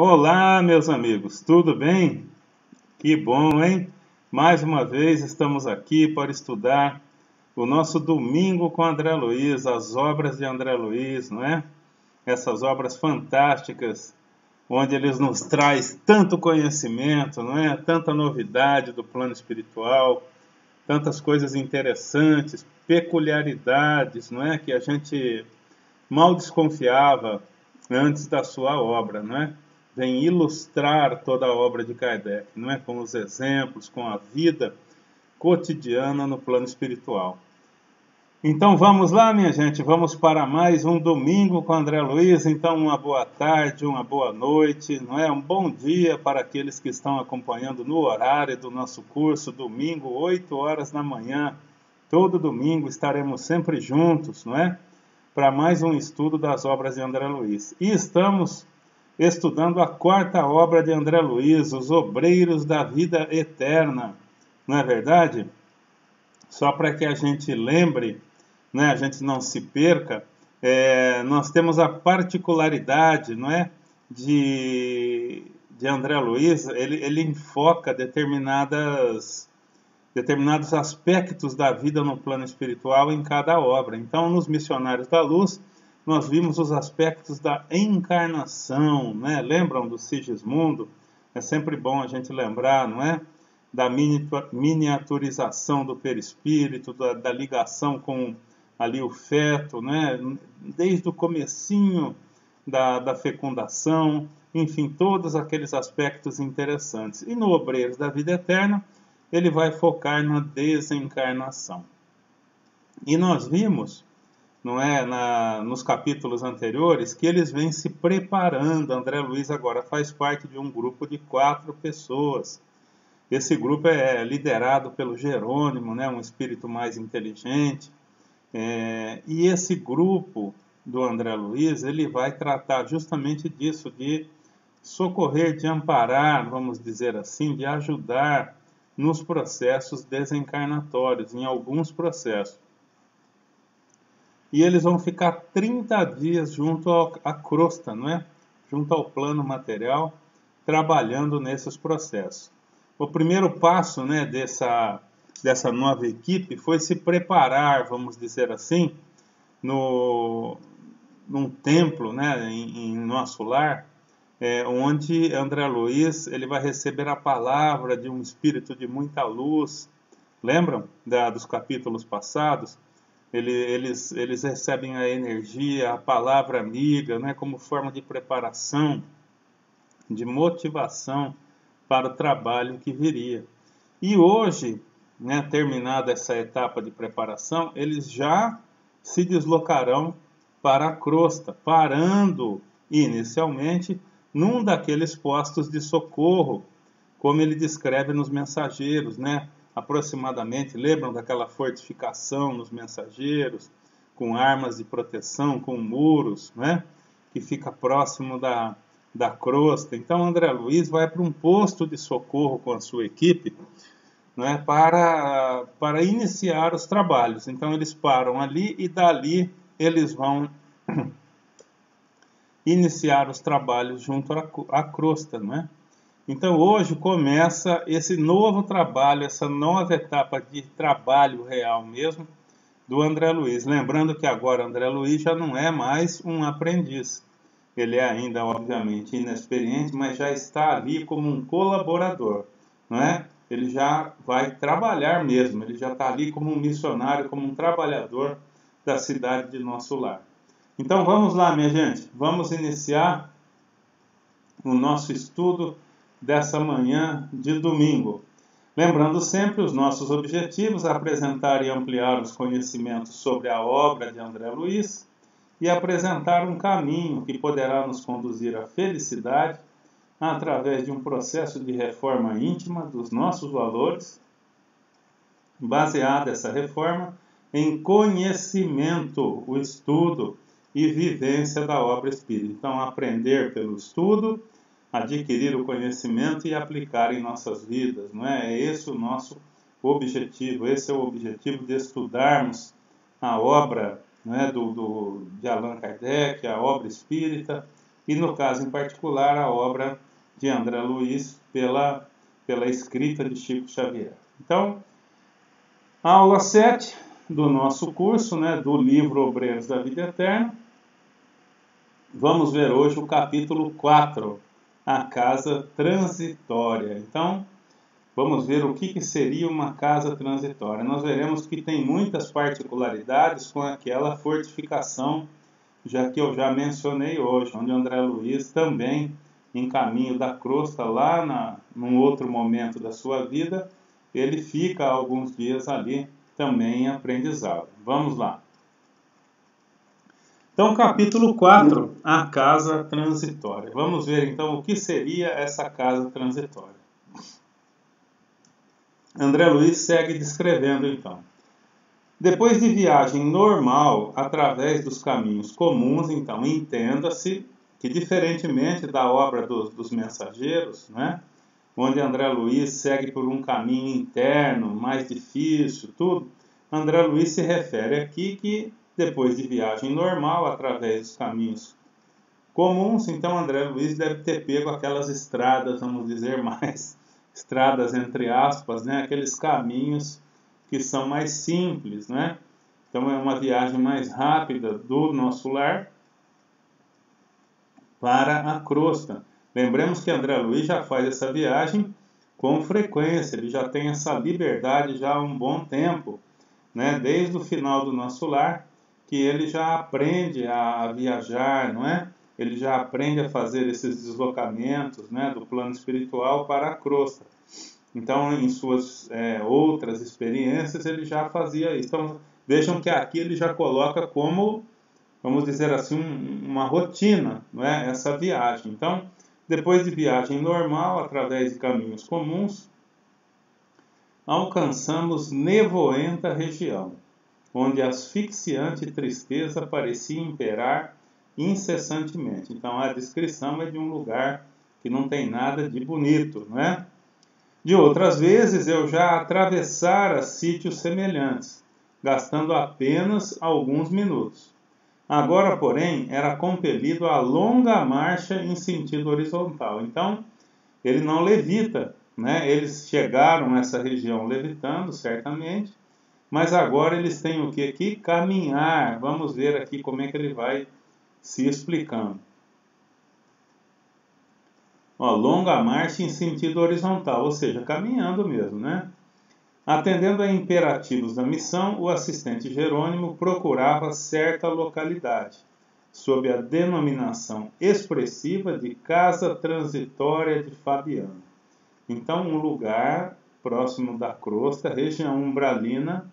Olá, meus amigos, tudo bem? Que bom, hein? Mais uma vez estamos aqui para estudar o nosso Domingo com André Luiz, as obras de André Luiz, não é? Essas obras fantásticas, onde ele nos traz tanto conhecimento, não é? Tanta novidade do plano espiritual, tantas coisas interessantes, peculiaridades, não é? Que a gente mal desconfiava antes da sua obra, não é? Vem ilustrar toda a obra de Kardec, não é? Com os exemplos, com a vida cotidiana no plano espiritual. Então vamos lá, minha gente, vamos para mais um domingo com André Luiz. Então uma boa tarde, uma boa noite, não é? Um bom dia para aqueles que estão acompanhando no horário do nosso curso, domingo, 8 horas da manhã. Todo domingo estaremos sempre juntos, não é? Para mais um estudo das obras de André Luiz. E estamos estudando a quarta obra de André Luiz, Os Obreiros da Vida Eterna. Não é verdade? Só para que a gente lembre, né, a gente não se perca, nós temos a particularidade, não é, de André Luiz, ele enfoca determinados aspectos da vida no plano espiritual em cada obra. Então, nos Missionários da Luz, nós vimos os aspectos da encarnação, né? Lembram do Sigismundo? É sempre bom a gente lembrar, não é? Da miniaturização do perispírito, da ligação com ali o feto, né? Desde o comecinho da fecundação, enfim, todos aqueles aspectos interessantes. E no Obreiros da Vida Eterna, ele vai focar na desencarnação. E nós vimos, não é, nos capítulos anteriores, que eles vêm se preparando. André Luiz agora faz parte de um grupo de 4 pessoas. Esse grupo é liderado pelo Jerônimo, né, um espírito mais inteligente. E esse grupo do André Luiz, ele vai tratar justamente disso, de socorrer, de amparar, vamos dizer assim, de ajudar nos processos desencarnatórios, em alguns processos. E eles vão ficar 30 dias junto à crosta, não é? Junto ao plano material, trabalhando nesses processos. O primeiro passo, né, dessa nova equipe foi se preparar, vamos dizer assim, num templo, né, em nosso lar, onde André Luiz ele vai receber a palavra de um espírito de muita luz. Lembram dos capítulos passados? Eles recebem a energia, a palavra amiga, né, como forma de preparação, de motivação para o trabalho que viria. E hoje, né, terminada essa etapa de preparação, eles já se deslocarão para a crosta, parando inicialmente num daqueles postos de socorro, como ele descreve nos Mensageiros, né? Aproximadamente, lembram daquela fortificação nos Mensageiros, com armas de proteção, com muros, né? Que fica próximo da crosta. Então, André Luiz vai para um posto de socorro com a sua equipe, né, para iniciar os trabalhos. Então, eles param ali e dali eles vão iniciar os trabalhos junto à crosta, não é? Então hoje começa esse novo trabalho, essa nova etapa de trabalho real mesmo do André Luiz. Lembrando que agora André Luiz já não é mais um aprendiz. Ele é ainda, obviamente, inexperiente, mas já está ali como um colaborador, não é? Ele já vai trabalhar mesmo, ele já está ali como um missionário, como um trabalhador da cidade de nosso lar. Então vamos lá, minha gente, vamos iniciar o nosso estudo dessa manhã de domingo. Lembrando sempre os nossos objetivos: apresentar e ampliar os conhecimentos sobre a obra de André Luiz e apresentar um caminho que poderá nos conduzir à felicidade através de um processo de reforma íntima dos nossos valores, baseada essa reforma em conhecimento, o estudo e vivência da obra espírita. Então, aprender pelo estudo, adquirir o conhecimento e aplicar em nossas vidas, não é? É esse o nosso objetivo, esse é o objetivo de estudarmos a obra, não é, de Allan Kardec, a obra espírita, e no caso em particular a obra de André Luiz pela escrita de Chico Xavier. Então, aula 7 do nosso curso, né, do livro Obreiros da Vida Eterna. Vamos ver hoje o capítulo 4, a casa transitória. Então, vamos ver o que seria uma casa transitória. Nós veremos que tem muitas particularidades com aquela fortificação, já que eu já mencionei hoje, onde André Luiz também, em caminho da crosta, lá num outro momento da sua vida, ele fica alguns dias ali também em aprendizado. Vamos lá. Então, capítulo 4, a casa transitória. Vamos ver então o que seria essa casa transitória. André Luiz segue descrevendo então. Depois de viagem normal através dos caminhos comuns, então entenda-se que diferentemente da obra dos mensageiros, né, onde André Luiz segue por um caminho interno, mais difícil, tudo, André Luiz se refere aqui que depois de viagem normal através dos caminhos comuns, então André Luiz deve ter pego aquelas estradas, vamos dizer mais, estradas entre aspas, né, aqueles caminhos que são mais simples, né? Então é uma viagem mais rápida do nosso lar para a crosta. Lembremos que André Luiz já faz essa viagem com frequência, ele já tem essa liberdade já há um bom tempo, né? Desde o final do nosso lar, que ele já aprende a viajar, não é? Ele já aprende a fazer esses deslocamentos, né, do plano espiritual para a crosta. Então, em suas outras experiências, ele já fazia isso. Então, vejam que aqui ele já coloca como, vamos dizer assim, uma rotina, não é? Essa viagem. Então, depois de viagem normal, através de caminhos comuns, alcançamos nevoenta região, onde a asfixiante tristeza parecia imperar incessantemente. Então, a descrição é de um lugar que não tem nada de bonito, não é? De outras vezes eu já atravessara sítios semelhantes, gastando apenas alguns minutos. Agora, porém, era compelido a longa marcha em sentido horizontal. Então, ele não levita, né? Eles chegaram nessa região levitando, certamente, mas agora eles têm o que aqui? Caminhar. Vamos ver aqui como é que ele vai se explicando. Ó, longa marcha em sentido horizontal, ou seja, caminhando mesmo, né? Atendendo a imperativos da missão, o assistente Jerônimo procurava certa localidade, sob a denominação expressiva de Casa Transitória de Fabiano. Então, um lugar próximo da crosta, região umbralina.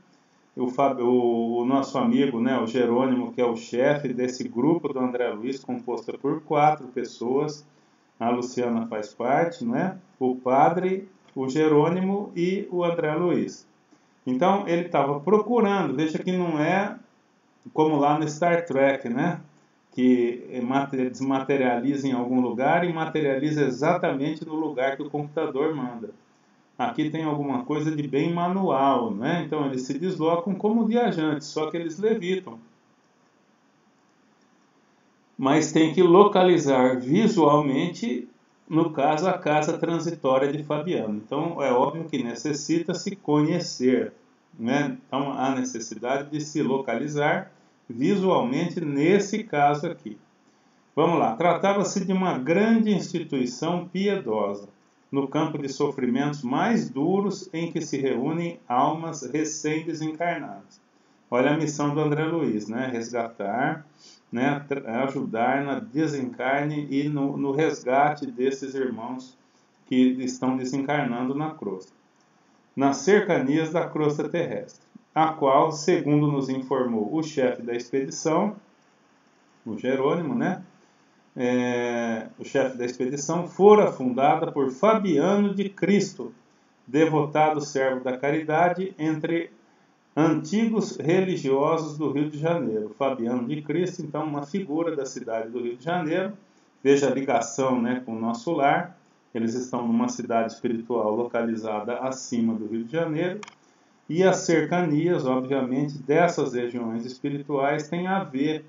O nosso amigo, né, o Jerônimo, que é o chefe desse grupo do André Luiz, composto por 4 pessoas, a Luciana faz parte, né? O padre, o Jerônimo e o André Luiz. Então, ele estava procurando, veja que não é como lá no Star Trek, né? Que desmaterializa em algum lugar e materializa exatamente no lugar que o computador manda. Aqui tem alguma coisa de bem manual, né? Então, eles se deslocam como viajantes, só que eles levitam. Mas tem que localizar visualmente, no caso, a casa transitória de Fabiano. Então, é óbvio que necessita se conhecer, né? Então, há necessidade de se localizar visualmente nesse caso aqui. Vamos lá. Tratava-se de uma grande instituição piedosa, no campo de sofrimentos mais duros em que se reúnem almas recém-desencarnadas. Olha a missão do André Luiz, né? Resgatar, né, ajudar na desencarne e no resgate desses irmãos que estão desencarnando na crosta, nas cercanias da crosta terrestre, a qual, segundo nos informou o chefe da expedição, o Jerônimo, né, o chefe da expedição, fora fundada por Fabiano de Cristo, devotado servo da caridade entre antigos religiosos do Rio de Janeiro. Fabiano de Cristo, então, uma figura da cidade do Rio de Janeiro. Veja a ligação, né, com o nosso lar. Eles estão numa cidade espiritual localizada acima do Rio de Janeiro. E as cercanias, obviamente, dessas regiões espirituais têm a ver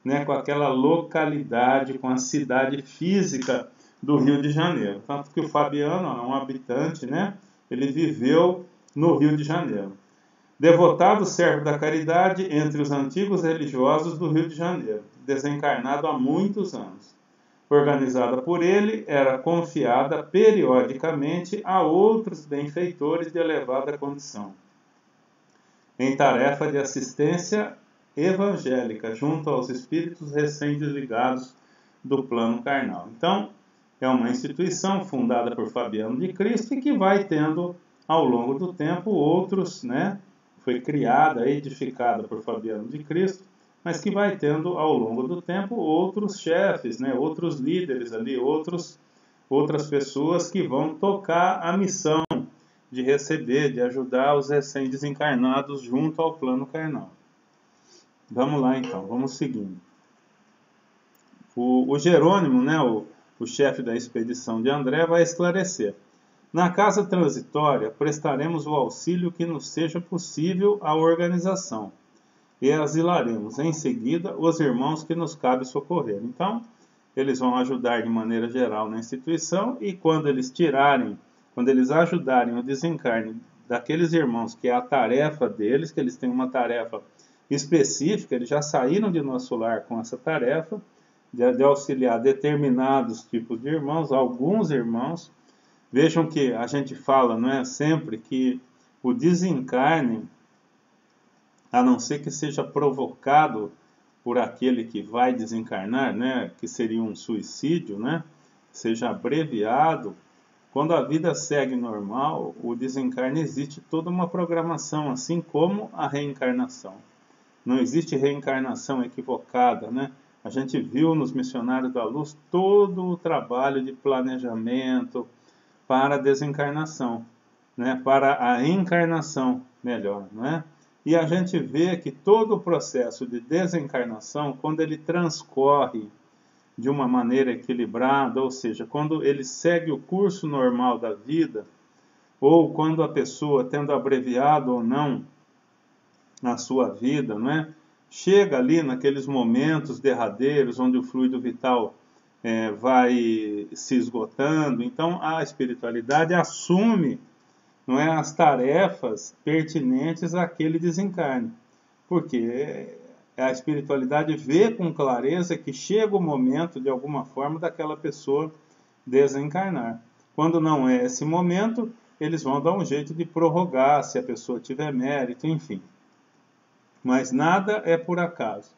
né, com aquela localidade, com a cidade física do Rio de Janeiro. Tanto que o Fabiano é um habitante, né, ele viveu no Rio de Janeiro. Devotado servo da caridade entre os antigos religiosos do Rio de Janeiro, desencarnado há muitos anos. Organizada por ele, era confiada periodicamente a outros benfeitores de elevada condição, em tarefa de assistência evangélica junto aos espíritos recém-desligados do plano carnal. Então, é uma instituição fundada por Fabiano de Cristo e que vai tendo, ao longo do tempo, outros, né? Foi criada, edificada por Fabiano de Cristo, mas que vai tendo, ao longo do tempo, outros chefes, né? Outros líderes ali, outras pessoas que vão tocar a missão de receber, de ajudar os recém-desencarnados junto ao plano carnal. Vamos lá então, vamos seguindo. O Jerônimo, né, o chefe da expedição de André, vai esclarecer. Na casa transitória, prestaremos o auxílio que nos seja possível à organização e asilaremos em seguida os irmãos que nos cabe socorrer. Então, eles vão ajudar de maneira geral na instituição e quando eles ajudarem o desencarne daqueles irmãos, que é a tarefa deles, que eles têm uma tarefa específica, eles já saíram de nosso lar com essa tarefa de auxiliar determinados tipos de irmãos, alguns irmãos. Vejam que a gente fala, não é, sempre que o desencarne, a não ser que seja provocado por aquele que vai desencarnar, né, que seria um suicídio, né, seja abreviado. Quando a vida segue normal, o desencarne existe toda uma programação, assim como a reencarnação. Não existe reencarnação equivocada, né? A gente viu nos Missionários da Luz todo o trabalho de planejamento para a desencarnação, né? Para a encarnação, melhor, né? E a gente vê que todo o processo de desencarnação, quando ele transcorre de uma maneira equilibrada, ou seja, quando ele segue o curso normal da vida, ou quando a pessoa, tendo abreviado ou não na sua vida, não é? Chega ali naqueles momentos derradeiros onde o fluido vital vai se esgotando, então a espiritualidade assume, não é, as tarefas pertinentes àquele desencarne, porque a espiritualidade vê com clareza que chega o momento, de alguma forma, daquela pessoa desencarnar. Quando não é esse momento, eles vão dar um jeito de prorrogar, se a pessoa tiver mérito, enfim. Mas nada é por acaso.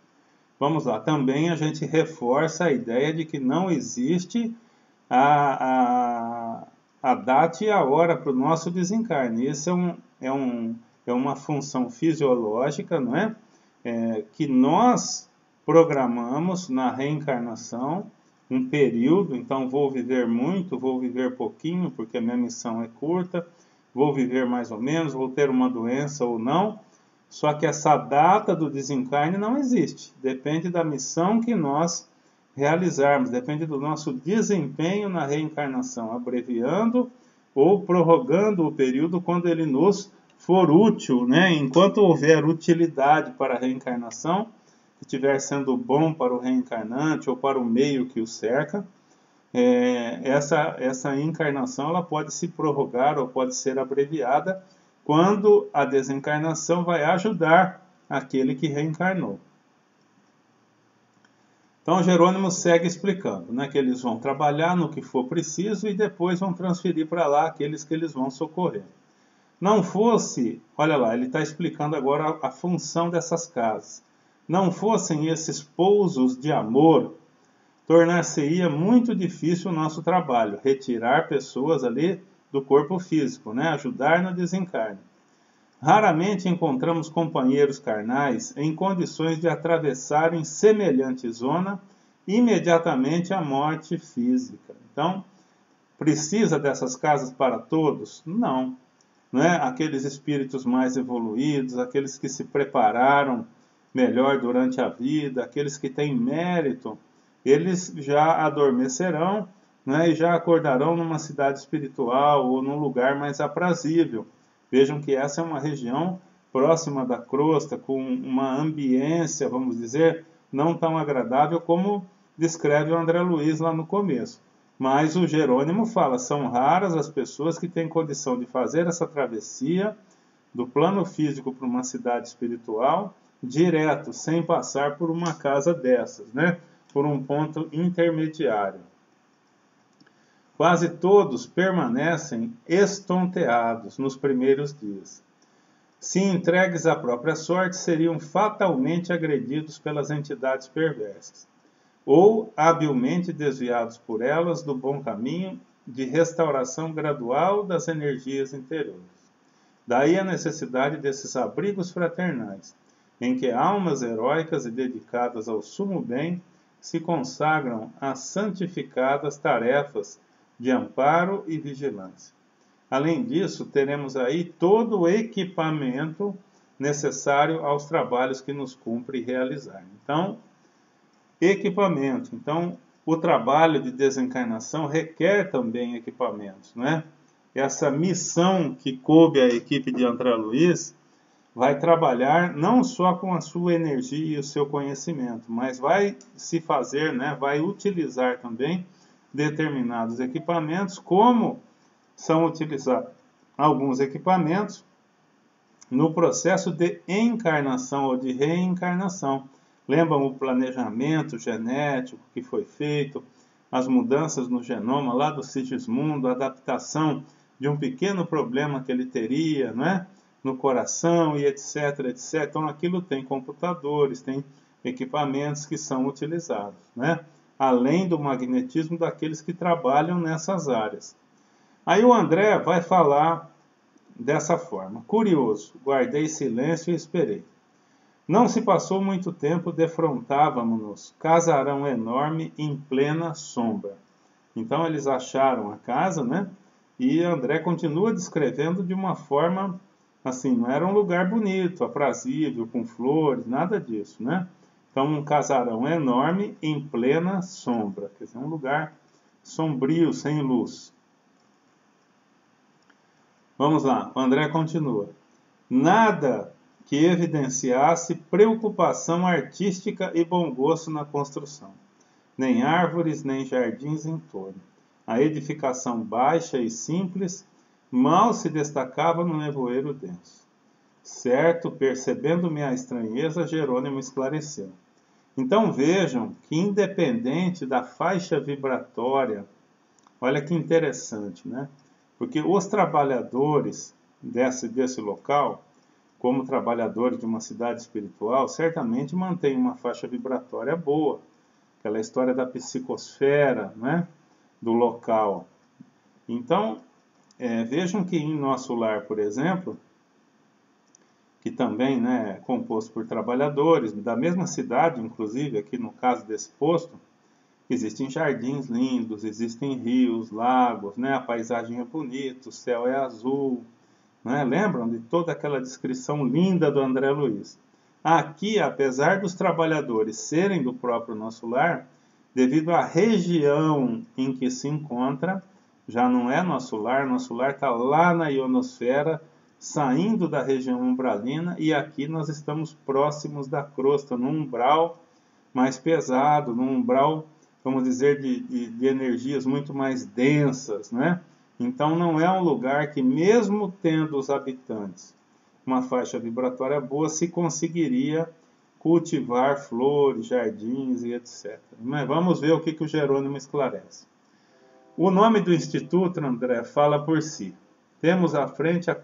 Vamos lá, também a gente reforça a ideia de que não existe a data e a hora para o nosso desencarne. Isso é uma função fisiológica, não é? Que nós programamos na reencarnação um período, então vou viver muito, vou viver pouquinho, porque a minha missão é curta, vou viver mais ou menos, vou ter uma doença ou não. Só que essa data do desencarne não existe. Depende da missão que nós realizarmos, depende do nosso desempenho na reencarnação, abreviando ou prorrogando o período quando ele nos for útil, né? Enquanto houver utilidade para a reencarnação, que estiver sendo bom para o reencarnante ou para o meio que o cerca, essa encarnação ela pode se prorrogar ou pode ser abreviada quando a desencarnação vai ajudar aquele que reencarnou. Então, Jerônimo segue explicando, né, que eles vão trabalhar no que for preciso e depois vão transferir para lá aqueles que eles vão socorrer. Não fosse, olha lá, ele está explicando agora a função dessas casas. Não fossem esses pousos de amor, tornar-se-ia muito difícil o nosso trabalho, retirar pessoas ali do corpo físico, né? Ajudar no desencarne. Raramente encontramos companheiros carnais em condições de atravessarem semelhante zona imediatamente à morte física. Então, precisa dessas casas para todos? Não. Não é? Aqueles espíritos mais evoluídos, aqueles que se prepararam melhor durante a vida, aqueles que têm mérito, eles já adormecerão, né, e já acordarão numa cidade espiritual ou num lugar mais aprazível. Vejam que essa é uma região próxima da crosta, com uma ambiência, vamos dizer, não tão agradável como descreve o André Luiz lá no começo. Mas o Jerônimo fala, são raras as pessoas que têm condição de fazer essa travessia do plano físico para uma cidade espiritual direto, sem passar por uma casa dessas, né? Por um ponto intermediário. Quase todos permanecem estonteados nos primeiros dias. Se entregues à própria sorte, seriam fatalmente agredidos pelas entidades perversas, ou habilmente desviados por elas do bom caminho de restauração gradual das energias interiores. Daí a necessidade desses abrigos fraternais, em que almas heróicas e dedicadas ao sumo bem se consagram às santificadas tarefas de amparo e vigilância. Além disso, teremos aí todo o equipamento necessário aos trabalhos que nos cumpre realizar. Então, equipamento. Então, o trabalho de desencarnação requer também equipamentos, né? Essa missão que coube à equipe de André Luiz vai trabalhar não só com a sua energia e o seu conhecimento, mas vai se fazer, né? Vai utilizar também determinados equipamentos, como são utilizados alguns equipamentos no processo de encarnação ou de reencarnação. Lembram o planejamento genético que foi feito, as mudanças no genoma lá do Sigismundo, a adaptação de um pequeno problema que ele teria, né, no coração e etc, etc. Então aquilo tem computadores, tem equipamentos que são utilizados, né, além do magnetismo daqueles que trabalham nessas áreas. Aí o André vai falar dessa forma. Curioso, guardei silêncio e esperei. Não se passou muito tempo, defrontávamos-nos, casarão enorme em plena sombra. Então eles acharam a casa, né? E André continua descrevendo de uma forma, assim, não era um lugar bonito, aprazível, com flores, nada disso, né? Então um casarão enorme em plena sombra, quer dizer, um lugar sombrio, sem luz. Vamos lá, o André continua. Nada que evidenciasse preocupação artística e bom gosto na construção. Nem árvores, nem jardins em torno. A edificação baixa e simples mal se destacava no nevoeiro denso. Certo, percebendo-me a estranheza, Jerônimo esclareceu. Então vejam que, independente da faixa vibratória, olha que interessante, né? Porque os trabalhadores desse local, como trabalhadores de uma cidade espiritual, certamente mantêm uma faixa vibratória boa. Aquela história da psicosfera, né, do local. Então, vejam que em nosso lar, por exemplo, que também, né, é composto por trabalhadores, da mesma cidade, inclusive, aqui no caso desse posto, existem jardins lindos, existem rios, lagos, né? A paisagem é bonita, o céu é azul, né? Lembram de toda aquela descrição linda do André Luiz? Aqui, apesar dos trabalhadores serem do próprio nosso lar, devido à região em que se encontra, já não é nosso lar está lá na ionosfera, saindo da região umbralina, e aqui nós estamos próximos da crosta, num umbral mais pesado, num umbral, vamos dizer, de energias muito mais densas, né? Então não é um lugar que, mesmo tendo os habitantes uma faixa vibratória boa, se conseguiria cultivar flores, jardins e etc. Mas vamos ver o que o Jerônimo esclarece. O nome do Instituto, André, fala por si. Temos à frente a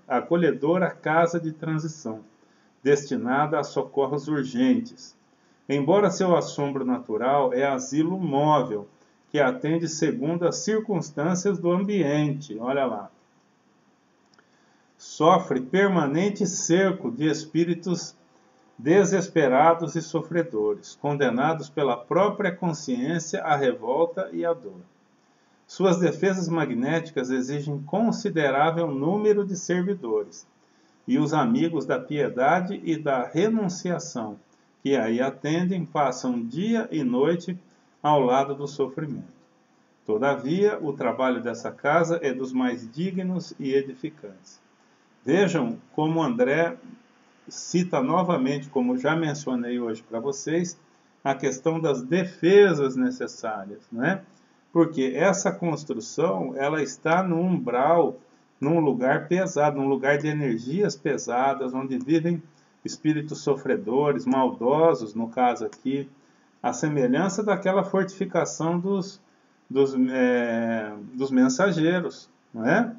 acolhedora Casa de Transição, destinada a socorros urgentes. Embora seu assombro natural é asilo móvel, que atende segundo as circunstâncias do ambiente. Olha lá. Sofre permanente cerco de espíritos desesperados e sofredores, condenados pela própria consciência à revolta e à dor. Suas defesas magnéticas exigem considerável número de servidores, e os amigos da piedade e da renunciação, que aí atendem, passam dia e noite ao lado do sofrimento. Todavia, o trabalho dessa casa é dos mais dignos e edificantes. Vejam como André cita novamente, como já mencionei hoje para vocês, a questão das defesas necessárias, né? Porque essa construção, ela está no umbral, num lugar pesado, num lugar de energias pesadas, onde vivem espíritos sofredores, maldosos, no caso aqui, a semelhança daquela fortificação dos mensageiros, não é?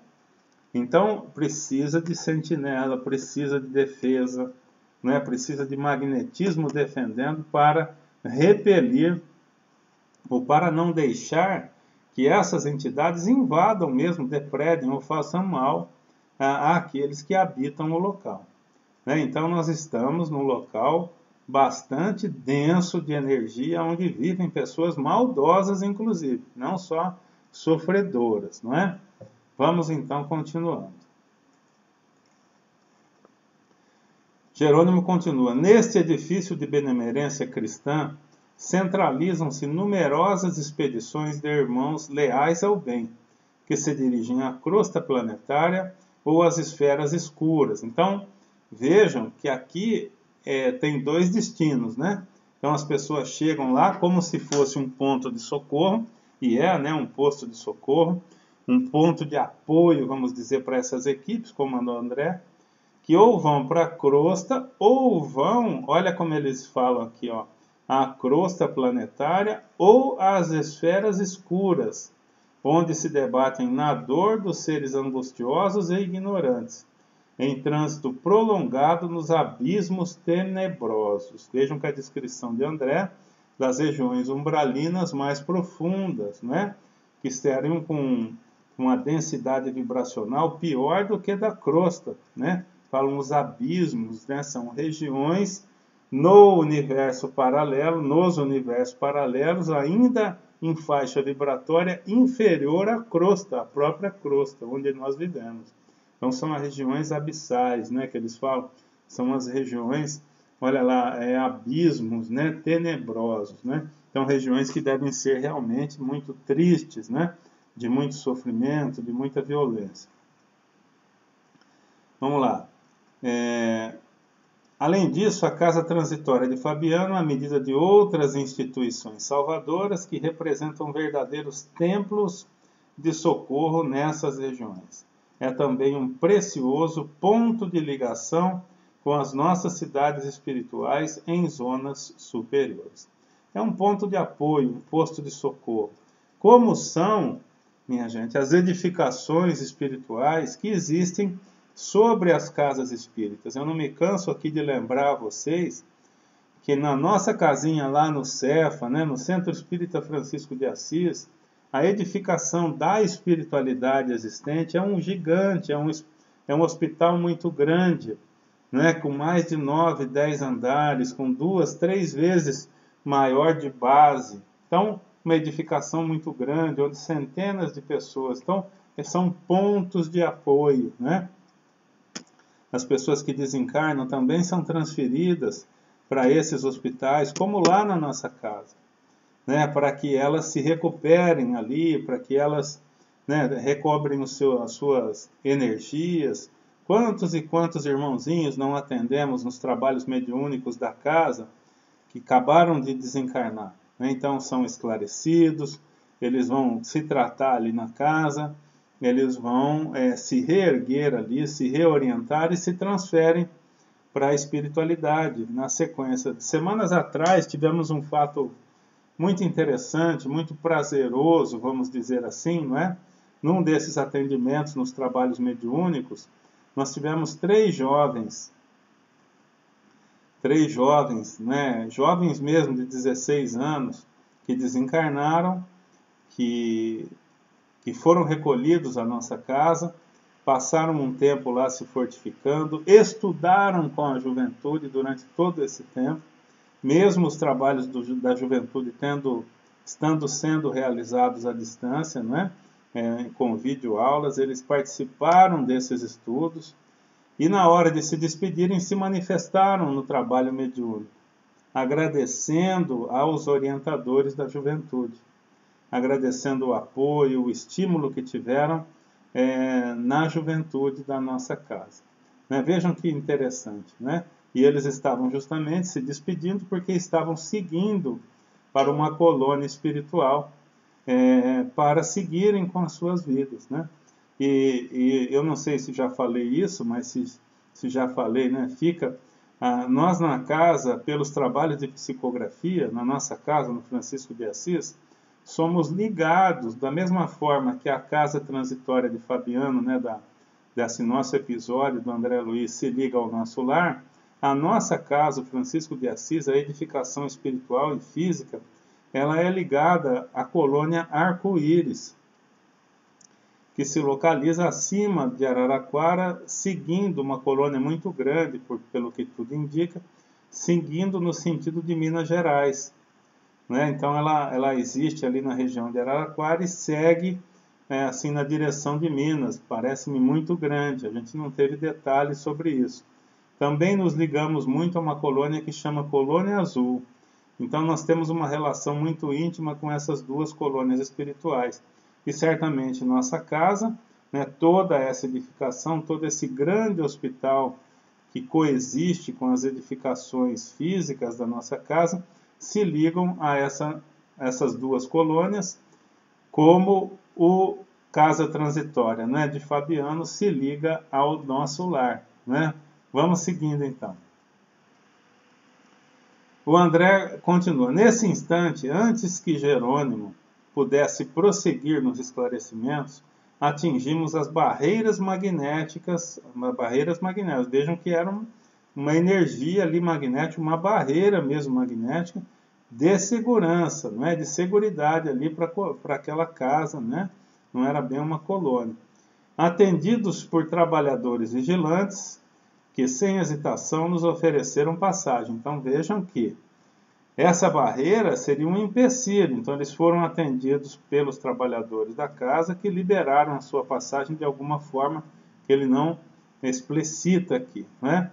Então, precisa de sentinela, precisa de defesa, né? Precisa de magnetismo defendendo para repelir ou para não deixar que essas entidades invadam mesmo, depredem ou façam mal àqueles que habitam o local, né? Então, nós estamos num local bastante denso de energia, onde vivem pessoas maldosas, inclusive, não só sofredoras, não é? Vamos então continuando. Jerônimo continua: neste edifício de benemerência cristã, centralizam-se numerosas expedições de irmãos leais ao bem, que se dirigem à crosta planetária ou às esferas escuras. Então, vejam que aqui tem dois destinos, né? Então, as pessoas chegam lá como se fosse um ponto de socorro, e né, um posto de socorro, um ponto de apoio, vamos dizer, para essas equipes, como mandou André, que ou vão para a crosta, ou vão, olha como eles falam aqui, ó, a crosta planetária ou às esferas escuras, onde se debatem na dor dos seres angustiosos e ignorantes, em trânsito prolongado nos abismos tenebrosos. Vejam que a descrição de André das regiões umbralinas mais profundas, né, que estariam com uma densidade vibracional pior do que da crosta, né? Falam os abismos, né? São regiões no universo paralelo, nos universos paralelos, ainda em faixa vibratória inferior à crosta, à própria crosta, onde nós vivemos. Então são as regiões abissais, né, que eles falam, são as regiões, olha lá, abismos, né, tenebrosos, né? Então regiões que devem ser realmente muito tristes, né, de muito sofrimento, de muita violência. Vamos lá. Além disso, a Casa Transitória de Fabiano, à medida de outras instituições salvadoras que representam verdadeiros templos de socorro nessas regiões. É também um precioso ponto de ligação com as nossas cidades espirituais em zonas superiores. É um ponto de apoio, um posto de socorro. Como são, minha gente, as edificações espirituais que existem sobre as casas espíritas. Eu não me canso aqui de lembrar a vocês que na nossa casinha lá no Cefa, né, no Centro Espírita Francisco de Assis, a edificação da espiritualidade existente é um gigante, é um hospital muito grande, né, com mais de 9, 10 andares, com 2, 3 vezes maior de base. Então, uma edificação muito grande, onde centenas de pessoas. Então, são pontos de apoio, né? As pessoas que desencarnam também são transferidas para esses hospitais, como lá na nossa casa, né? Para que elas se recuperem ali, para que elas, né, recobrem as suas energias. Quantos e quantos irmãozinhos não atendemos nos trabalhos mediúnicos da casa que acabaram de desencarnar, né? Então são esclarecidos, eles vão se tratar ali na casa, eles vão se reerguer ali, se reorientar e se transferem para a espiritualidade. Na sequência, semanas atrás tivemos um fato muito interessante, muito prazeroso, vamos dizer assim, não é? Num desses atendimentos nos trabalhos mediúnicos, nós tivemos três jovens, né? Jovens mesmo de 16 anos, que desencarnaram, que foram recolhidos à nossa casa, passaram um tempo lá se fortificando, estudaram com a juventude durante todo esse tempo, mesmo os trabalhos da juventude estando sendo realizados à distância, né? Com videoaulas, eles participaram desses estudos e na hora de se despedirem se manifestaram no trabalho mediúnico, agradecendo aos orientadores da juventude, agradecendo o apoio, o estímulo que tiveram na juventude da nossa casa. Né? Vejam que interessante, né? E eles estavam justamente se despedindo porque estavam seguindo para uma colônia espiritual, para seguirem com as suas vidas, né? E eu não sei se já falei isso, mas se já falei, né? Nós na casa, pelos trabalhos de psicografia, na nossa casa, no Francisco de Assis, somos ligados, da mesma forma que a casa transitória de Fabiano, né, desse nosso episódio do André Luiz, se liga ao nosso lar, a nossa casa, o Francisco de Assis, a edificação espiritual e física, ela é ligada à colônia Arco-Íris, que se localiza acima de Araraquara, seguindo uma colônia muito grande, pelo que tudo indica, seguindo no sentido de Minas Gerais, né? Então ela existe ali na região de Araraquara e segue assim na direção de Minas. Parece-me muito grande, a gente não teve detalhes sobre isso. Também nos ligamos muito a uma colônia que chama Colônia Azul. Então nós temos uma relação muito íntima com essas duas colônias espirituais. E certamente nossa casa, né, toda essa edificação, todo esse grande hospital que coexiste com as edificações físicas da nossa casa, se ligam a essas duas colônias, como o Casa Transitória, né, de Fabiano se liga ao nosso lar, né? Vamos seguindo então. O André continua. Nesse instante, antes que Jerônimo pudesse prosseguir nos esclarecimentos, atingimos as barreiras magnéticas. Vejam que era uma energia ali magnética, uma barreira mesmo magnética de segurança, não é? De seguridade ali para aquela casa, né? Não era bem uma colônia. Atendidos por trabalhadores vigilantes, que sem hesitação nos ofereceram passagem. Então vejam que essa barreira seria um empecilho, então eles foram atendidos pelos trabalhadores da casa que liberaram a sua passagem de alguma forma que ele não explicita aqui, né?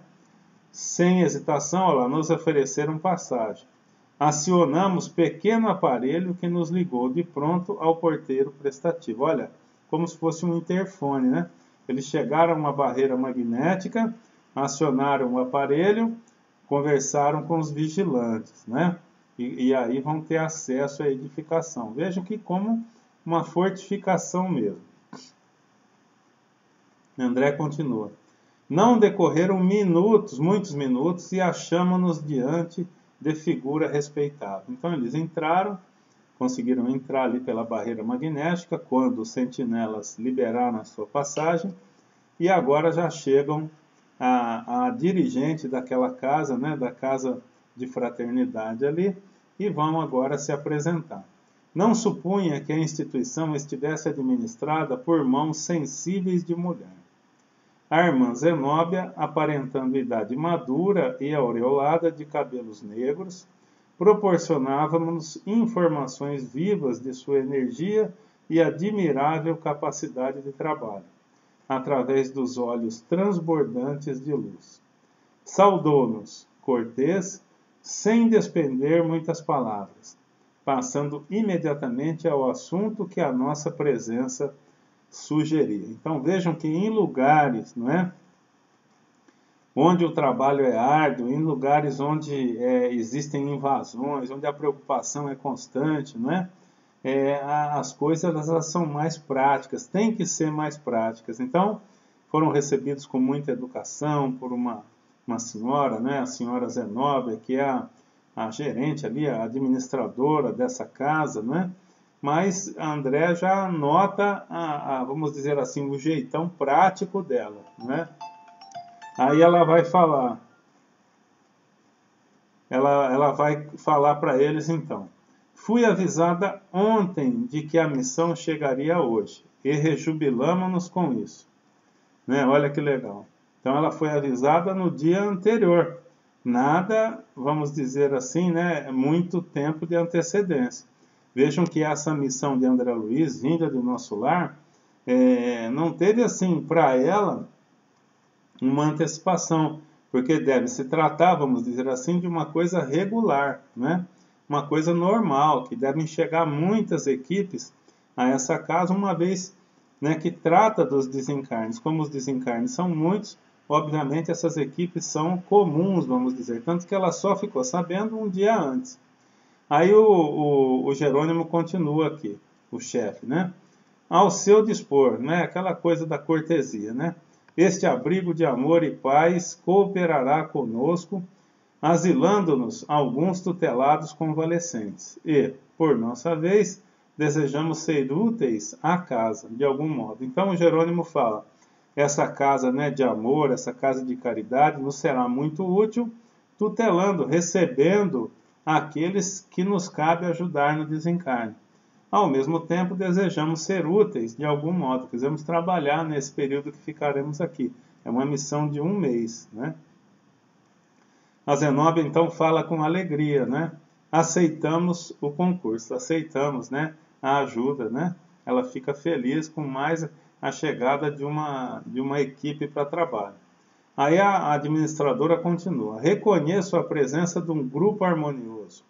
Sem hesitação, olha lá, nos ofereceram passagem. Acionamos pequeno aparelho que nos ligou de pronto ao porteiro prestativo. Olha, como se fosse um interfone, né? Eles chegaram a uma barreira magnética, acionaram o aparelho, conversaram com os vigilantes, né? E aí vão ter acesso à edificação. Vejam que como uma fortificação mesmo. André continua. Não decorreram minutos, muitos minutos, e achamos-nos diante de figura respeitável. Então eles entraram, conseguiram entrar ali pela barreira magnética, quando os sentinelas liberaram a sua passagem, e agora já chegam a dirigente daquela casa, né, da casa de fraternidade ali, e vão agora se apresentar. Não supunha que a instituição estivesse administrada por mãos sensíveis de mulher. A irmã Zenóbia, aparentando idade madura e aureolada de cabelos negros, proporcionava-nos informações vivas de sua energia e admirável capacidade de trabalho, através dos olhos transbordantes de luz. Saudou-nos, cortês, sem despender muitas palavras, passando imediatamente ao assunto que a nossa presença sugeria. Então vejam que em lugares, não é, onde o trabalho é árduo, em lugares onde existem invasões, onde a preocupação é constante, não é? As coisas elas são mais práticas, têm que ser mais práticas. Então, foram recebidos com muita educação por uma senhora, né, a senhora Zenóbia, que é a gerente ali, a administradora dessa casa, né? Mas a André já nota, vamos dizer assim, o jeitão prático dela, né? Aí ela vai falar, ela vai falar para eles então. Fui avisada ontem de que a missão chegaria hoje e rejubilamos-nos com isso. Né? Olha que legal. Então ela foi avisada no dia anterior. Nada, vamos dizer assim, né, muito tempo de antecedência. Vejam que essa missão de André Luiz, vinda do nosso lar, não teve assim para ela uma antecipação, porque deve se tratar, vamos dizer assim, de uma coisa regular, né? Uma coisa normal, que devem chegar muitas equipes a essa casa, uma vez, né, que trata dos desencarnes. Como os desencarnes são muitos, Obviamente essas equipes são comuns, vamos dizer, tanto que ela só ficou sabendo um dia antes. Aí o Jerônimo continua aqui, o chefe, né? Ao seu dispor, né? Aquela coisa da cortesia, né? Este abrigo de amor e paz cooperará conosco, asilando-nos alguns tutelados convalescentes. E, por nossa vez, desejamos ser úteis à casa, de algum modo. Então o Jerônimo fala, essa casa, né, de amor, essa casa de caridade nos será muito útil, tutelando, recebendo aqueles que nos cabe ajudar no desencarne. Ao mesmo tempo, desejamos ser úteis de algum modo, quisemos trabalhar nesse período que ficaremos aqui. É uma missão de 1 mês, né? A Zenobia, então, fala com alegria, né? Aceitamos o concurso, aceitamos, né, a ajuda, né? Ela fica feliz com mais a chegada de uma equipe para trabalho. Aí a administradora continua. Reconheço a presença de um grupo harmonioso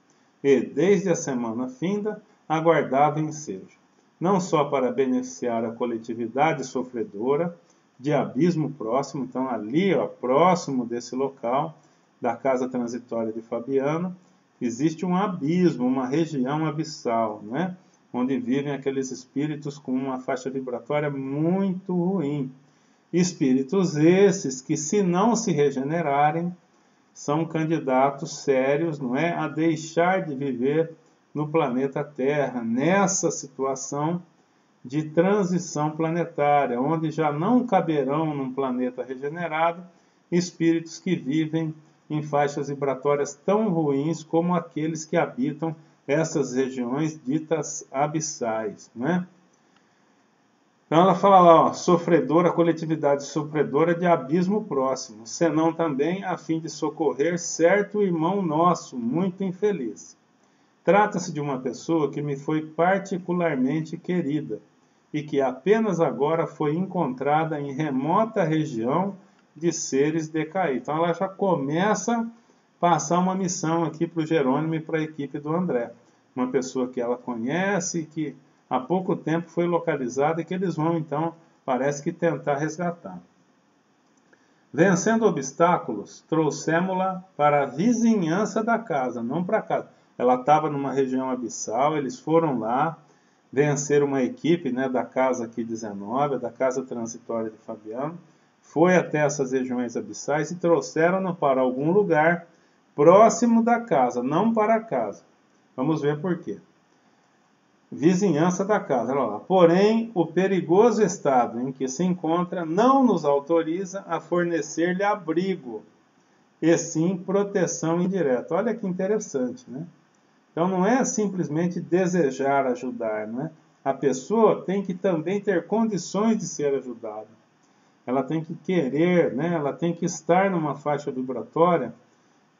e, desde a semana finda, aguardava ensejo. Não só para beneficiar a coletividade sofredora de abismo próximo, então ali, ó, próximo desse local, da casa transitória de Fabiano, existe um abismo, uma região abissal, né? Onde vivem aqueles espíritos com uma faixa vibratória muito ruim. Espíritos esses que, se não se regenerarem, são candidatos sérios, não é, a deixar de viver no planeta Terra, nessa situação de transição planetária, onde já não caberão num planeta regenerado espíritos que vivem em faixas vibratórias tão ruins como aqueles que habitam essas regiões ditas abissais, né? Então ela fala lá, ó, sofredora, coletividade sofredora de abismo próximo, senão também a fim de socorrer certo irmão nosso, muito infeliz. Trata-se de uma pessoa que me foi particularmente querida e que apenas agora foi encontrada em remota região de seres decaídos. Então ela já começa a passar uma missão aqui para o Jerônimo e para a equipe do André. Uma pessoa que ela conhece e que há pouco tempo foi localizada e que eles vão, então, parece que tentar resgatar. Vencendo obstáculos, trouxemos-la para a vizinhança da casa, não para casa. Ela estava numa região abissal, eles foram lá, venceram uma equipe, né, da casa aqui 19, da casa transitória de Fabiano, foi até essas regiões abissais e trouxeram-na para algum lugar próximo da casa, não para a casa. Vamos ver por quê. Vizinhança da casa, olha lá. Porém, o perigoso estado em que se encontra não nos autoriza a fornecer-lhe abrigo, e sim proteção indireta. Olha que interessante, né? Então não é simplesmente desejar ajudar, né? A pessoa tem que também ter condições de ser ajudada. Ela tem que querer, né? Ela tem que estar numa faixa vibratória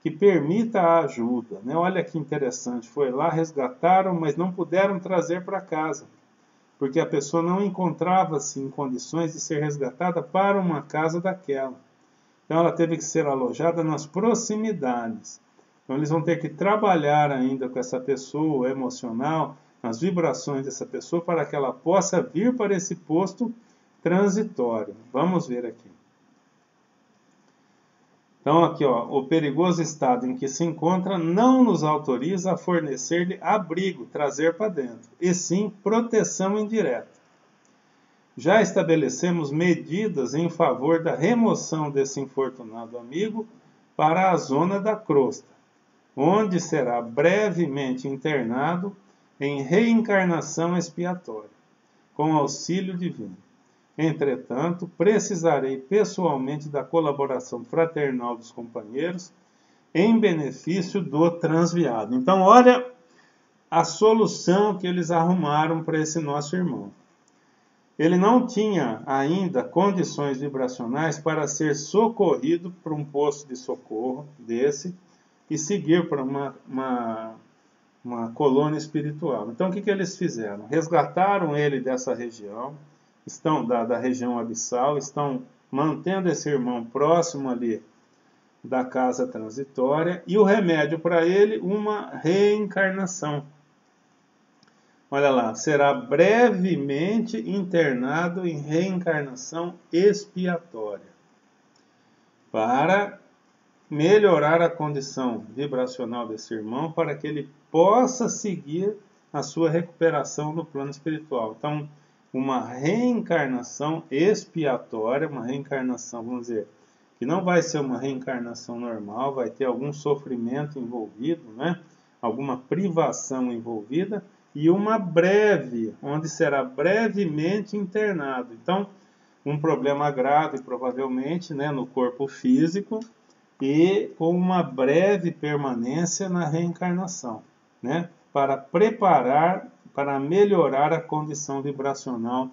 que permita a ajuda, né? Olha que interessante, foi lá, resgataram, mas não puderam trazer para casa, porque a pessoa não encontrava-se em condições de ser resgatada para uma casa daquela. Então ela teve que ser alojada nas proximidades. Então eles vão ter que trabalhar ainda com essa pessoa emocional, nas vibrações dessa pessoa, para que ela possa vir para esse posto transitório. Vamos ver aqui. Então aqui, ó, o perigoso estado em que se encontra não nos autoriza a fornecer-lhe abrigo, trazer para dentro, e sim proteção indireta. Já estabelecemos medidas em favor da remoção desse infortunado amigo para a zona da crosta, onde será brevemente internado em reencarnação expiatória, com auxílio divino. Entretanto, precisarei pessoalmente da colaboração fraternal dos companheiros em benefício do transviado. Então, olha a solução que eles arrumaram para esse nosso irmão. Ele não tinha ainda condições vibracionais para ser socorrido para um posto de socorro desse e seguir para uma colônia espiritual. Então, o que eles fizeram? Resgataram ele dessa região, estão da região abissal, estão mantendo esse irmão próximo ali da casa transitória, e o remédio para ele, uma reencarnação. Olha lá, será brevemente internado em reencarnação expiatória. para melhorar a condição vibracional desse irmão, para que ele possa seguir a sua recuperação no plano espiritual. Então, uma reencarnação expiatória, uma reencarnação, vamos dizer, que não vai ser uma reencarnação normal, vai ter algum sofrimento envolvido, né? Alguma privação envolvida, e uma breve, onde será brevemente internado. Então, um problema grave, provavelmente, né, no corpo físico, e com uma breve permanência na reencarnação, né, para preparar, para melhorar a condição vibracional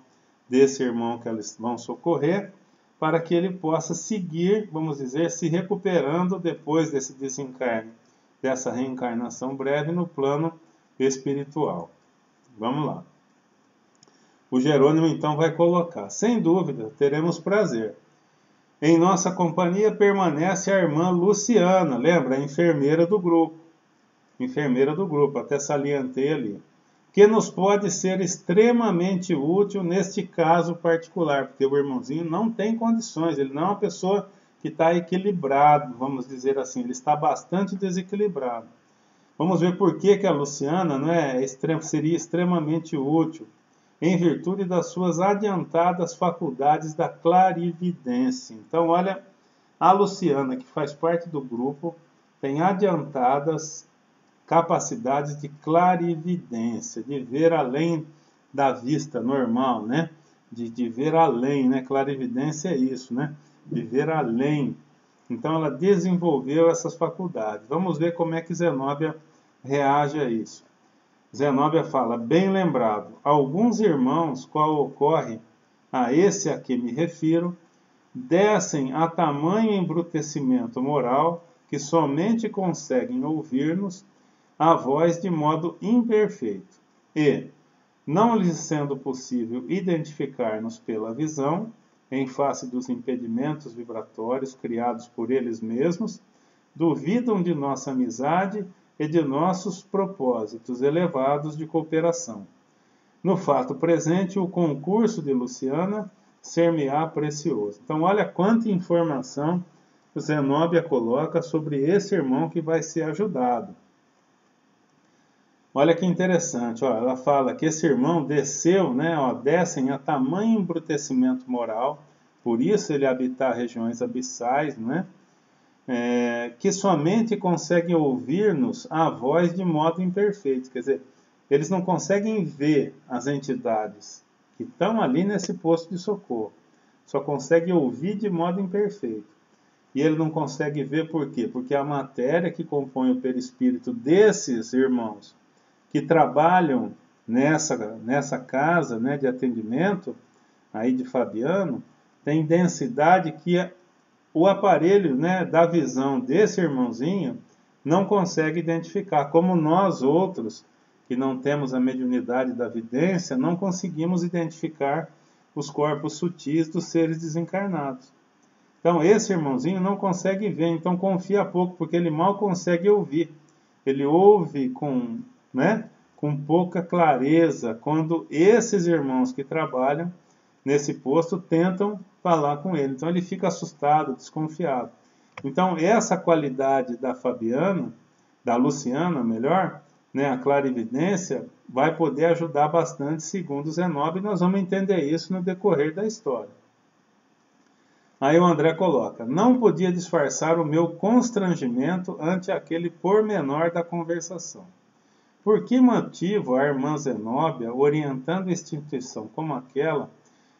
desse irmão que eles vão socorrer, para que ele possa seguir, vamos dizer, se recuperando depois desse desencarne, dessa reencarnação breve no plano espiritual. Vamos lá. O Jerônimo então vai colocar: sem dúvida, teremos prazer. Em nossa companhia permanece a irmã Luciana, lembra? A enfermeira do grupo. Enfermeira do grupo, até salientei ali. Que nos pode ser extremamente útil neste caso particular, porque o irmãozinho não tem condições, ele não é uma pessoa que está equilibrado, vamos dizer assim, ele está bastante desequilibrado. Vamos ver por que a Luciana, não é, seria extremamente útil, em virtude das suas adiantadas faculdades da clarividência. Então, olha, a Luciana, que faz parte do grupo, tem adiantadas capacidades de clarividência, de ver além da vista normal, né? De ver além, né? Clarividência é isso, né? De ver além. Então, ela desenvolveu essas faculdades. Vamos ver como é que Zenóbia reage a isso. Zenóbia fala: bem lembrado, alguns irmãos, qual ocorre a esse a que me refiro, descem a tamanho embrutecimento moral que somente conseguem ouvir-nos a voz de modo imperfeito, e, não lhes sendo possível identificar-nos pela visão, em face dos impedimentos vibratórios criados por eles mesmos, duvidam de nossa amizade e de nossos propósitos elevados de cooperação. No fato presente, o concurso de Luciana ser-me-á precioso. Então, olha quanta informação Zenóbia coloca sobre esse irmão que vai ser ajudado. Olha que interessante, ó, ela fala que esse irmão desceu, né, ó, descem a tamanho embrutecimento moral, por isso ele habitar regiões abissais, né, que somente conseguem ouvir-nos a voz de modo imperfeito. Quer dizer, eles não conseguem ver as entidades que estão ali nesse posto de socorro, só conseguem ouvir de modo imperfeito. E ele não consegue ver por quê? Porque a matéria que compõe o perispírito desses irmãos que trabalham nessa casa, né, de atendimento aí de Fabiano, tem densidade que o aparelho, né, da visão desse irmãozinho não consegue identificar, como nós outros, que não temos a mediunidade da vidência, não conseguimos identificar os corpos sutis dos seres desencarnados. Então, esse irmãozinho não consegue ver, então confia pouco, porque ele mal consegue ouvir. Ele ouve com pouca clareza, quando esses irmãos que trabalham nesse posto tentam falar com ele. Então ele fica assustado, desconfiado. Então essa qualidade da Fabiana, da Luciana, melhor, né, a clarividência, vai poder ajudar bastante, segundo Zenóbia, e nós vamos entender isso no decorrer da história. Aí o André coloca: não podia disfarçar o meu constrangimento ante aquele pormenor da conversação. Por que motivo a irmã Zenóbia, orientando instituição como aquela,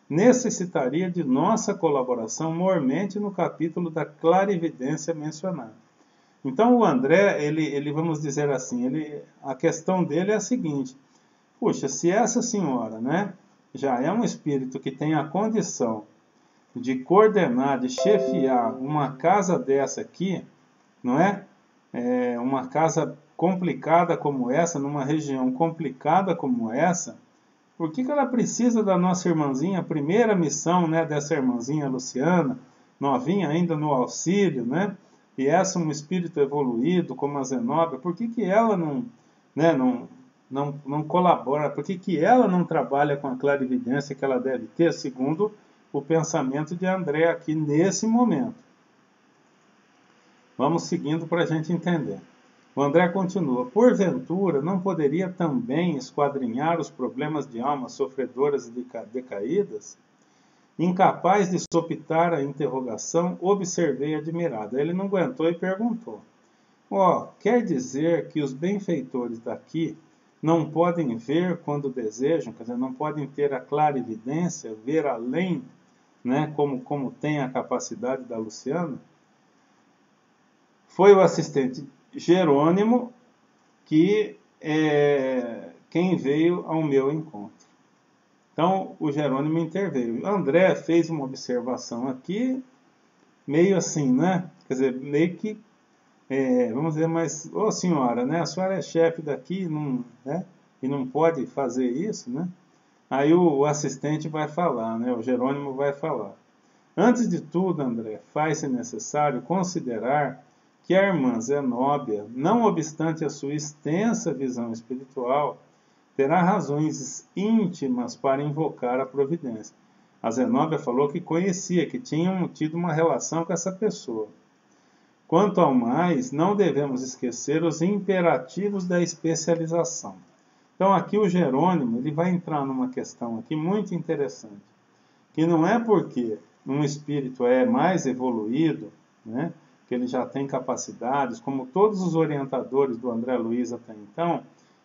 necessitaria de nossa colaboração mormente no capítulo da clarividência mencionado? Então o André, ele vamos dizer assim, a questão dele é a seguinte: puxa, se essa senhora, né, já é um espírito que tem a condição de coordenar, de chefiar uma casa dessa aqui, não é? Uma casa complicada como essa, numa região complicada como essa, por que ela precisa da nossa irmãzinha, a primeira missão, né, dessa irmãzinha Luciana, novinha ainda no auxílio, né? E essa um espírito evoluído como a Zenóbia, por que ela não colabora? Por que ela não trabalha com a clarividência que ela deve ter, segundo o pensamento de André aqui nesse momento? Vamos seguindo para a gente entender. O André continua: porventura, não poderia também esquadrinhar os problemas de almas sofredoras e decaídas? Incapaz de sopitar a interrogação, observei admirado. Ele não aguentou e perguntou: quer dizer que os benfeitores daqui não podem ver quando desejam, quer dizer, não podem ter a clarividência, ver além, né, como tem a capacidade da Luciana? Foi o assistente Jerônimo quem veio ao meu encontro. Então, o Jerônimo interveio. André fez uma observação aqui, meio assim, né? Quer dizer, meio que, vamos dizer, mas, senhora, né? A senhora é chefe daqui, não, né? E não pode fazer isso, né? Aí o assistente vai falar, né? O Jerônimo vai falar. Antes de tudo, André, faz-se necessário considerar que a irmã Zenóbia, não obstante a sua extensa visão espiritual, terá razões íntimas para invocar a providência. A Zenóbia falou que conhecia, que tinham tido uma relação com essa pessoa. Quanto ao mais, não devemos esquecer os imperativos da especialização. Então aqui o Jerônimo ele vai entrar numa questão aqui muito interessante, que não é porque um espírito é mais evoluído, né, que ele já tem capacidades, como todos os orientadores do André Luiz até então,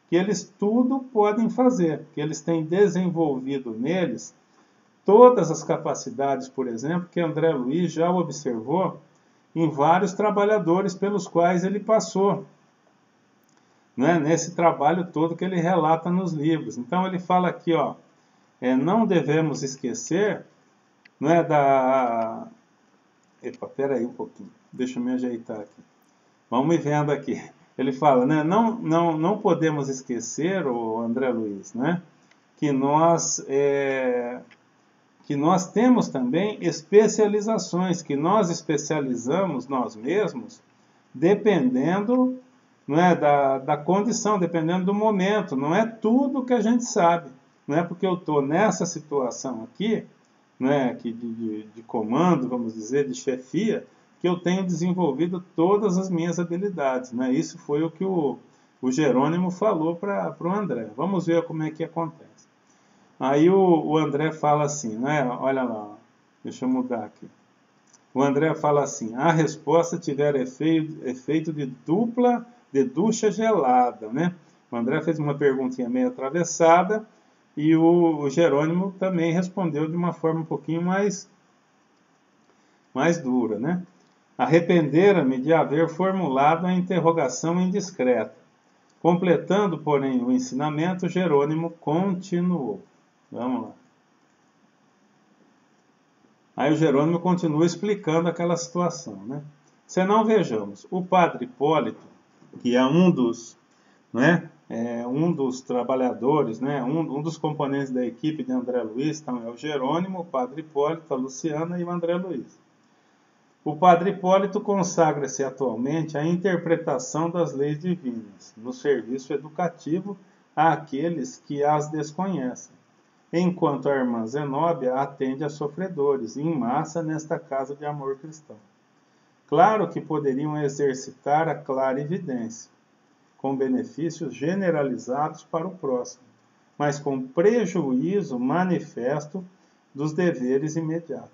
que eles tudo podem fazer, que eles têm desenvolvido neles todas as capacidades, por exemplo, que André Luiz já observou em vários trabalhadores pelos quais ele passou, né, nesse trabalho todo que ele relata nos livros. Então ele fala aqui, não devemos esquecer, não é da... Epa, peraí um pouquinho, deixa eu me ajeitar aqui. Vamos vendo aqui. Ele fala, né, não podemos esquecer, o André Luiz, né, que nós temos também especializações, que nós especializamos nós mesmos, dependendo, não é, da condição, dependendo do momento. Não é tudo que a gente sabe. Não é porque eu estou nessa situação aqui, né, de comando, vamos dizer, de chefia, que eu tenho desenvolvido todas as minhas habilidades. Né? Isso foi o que o Jerônimo falou para o André. Vamos ver como é que acontece. Aí o André fala assim, né? Olha lá, deixa eu mudar aqui. O André fala assim: a resposta tiver efeito de ducha gelada, né? O André fez uma perguntinha meio atravessada e o Jerônimo também respondeu de uma forma um pouquinho mais dura, né? Arrependera-me de haver formulado a interrogação indiscreta. Completando, porém, o ensinamento, Jerônimo continuou. Vamos lá. Aí o Jerônimo continua explicando aquela situação, né? Senão vejamos, o padre Hipólito, que é um dos, né, um dos trabalhadores, né, um dos componentes da equipe de André Luiz, então é o Jerônimo, o padre Hipólito, a Luciana e o André Luiz. O padre Hipólito consagra-se atualmente à interpretação das leis divinas, no serviço educativo àqueles que as desconhecem, enquanto a irmã Zenóbia atende a sofredores, em massa nesta casa de amor cristão. Claro que poderiam exercitar a clarividência, com benefícios generalizados para o próximo, mas com prejuízo manifesto dos deveres imediatos.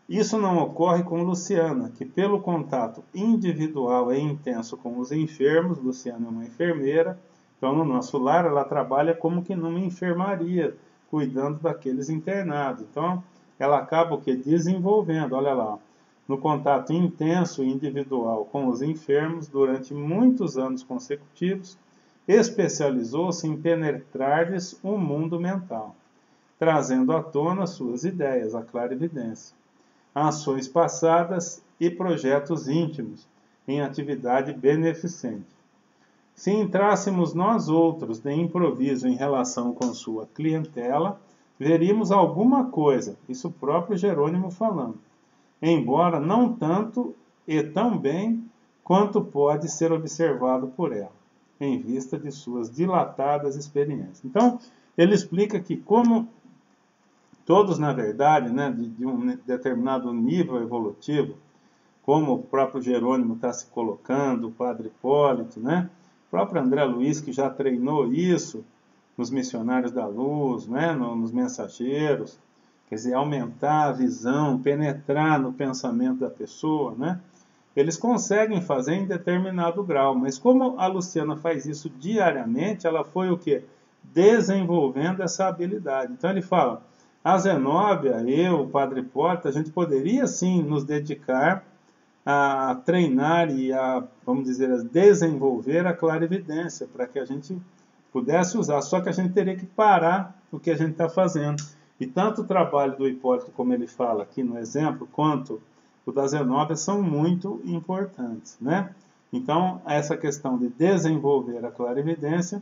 Isso não ocorre com Luciana, que pelo contato individual e intenso com os enfermos, Luciana é uma enfermeira, então no nosso lar ela trabalha como que numa enfermaria, cuidando daqueles internados. Então ela acaba o que? Desenvolvendo, olha lá, no contato intenso e individual com os enfermos durante muitos anos consecutivos, especializou-se em penetrar-lhes o mundo mental, trazendo à tona suas ideias, a clarividência, ações passadas e projetos íntimos em atividade beneficente. Se entrássemos nós outros de improviso em relação com sua clientela, veríamos alguma coisa, isso o próprio Jerônimo falando, embora não tanto e tão bem quanto pode ser observado por ela, em vista de suas dilatadas experiências. Então, ele explica que como todos, na verdade, né, de um determinado nível evolutivo, como o próprio Jerônimo está se colocando, o Padre Hipólito, né? O próprio André Luiz, que já treinou isso nos Missionários da Luz, né? Nos Mensageiros, quer dizer, aumentar a visão, penetrar no pensamento da pessoa, né? Eles conseguem fazer em determinado grau, mas como a Luciana faz isso diariamente, ela foi o quê? Desenvolvendo essa habilidade. Então ele fala, a Zenóbia, eu, o Padre Hipólito, a gente poderia sim nos dedicar a treinar e a, vamos dizer, a desenvolver a clarividência, para que a gente pudesse usar, só que a gente teria que parar o que a gente está fazendo. E tanto o trabalho do Hipólito, como ele fala aqui no exemplo, quanto o da Zenóbia são muito importantes, né? Então, essa questão de desenvolver a clarividência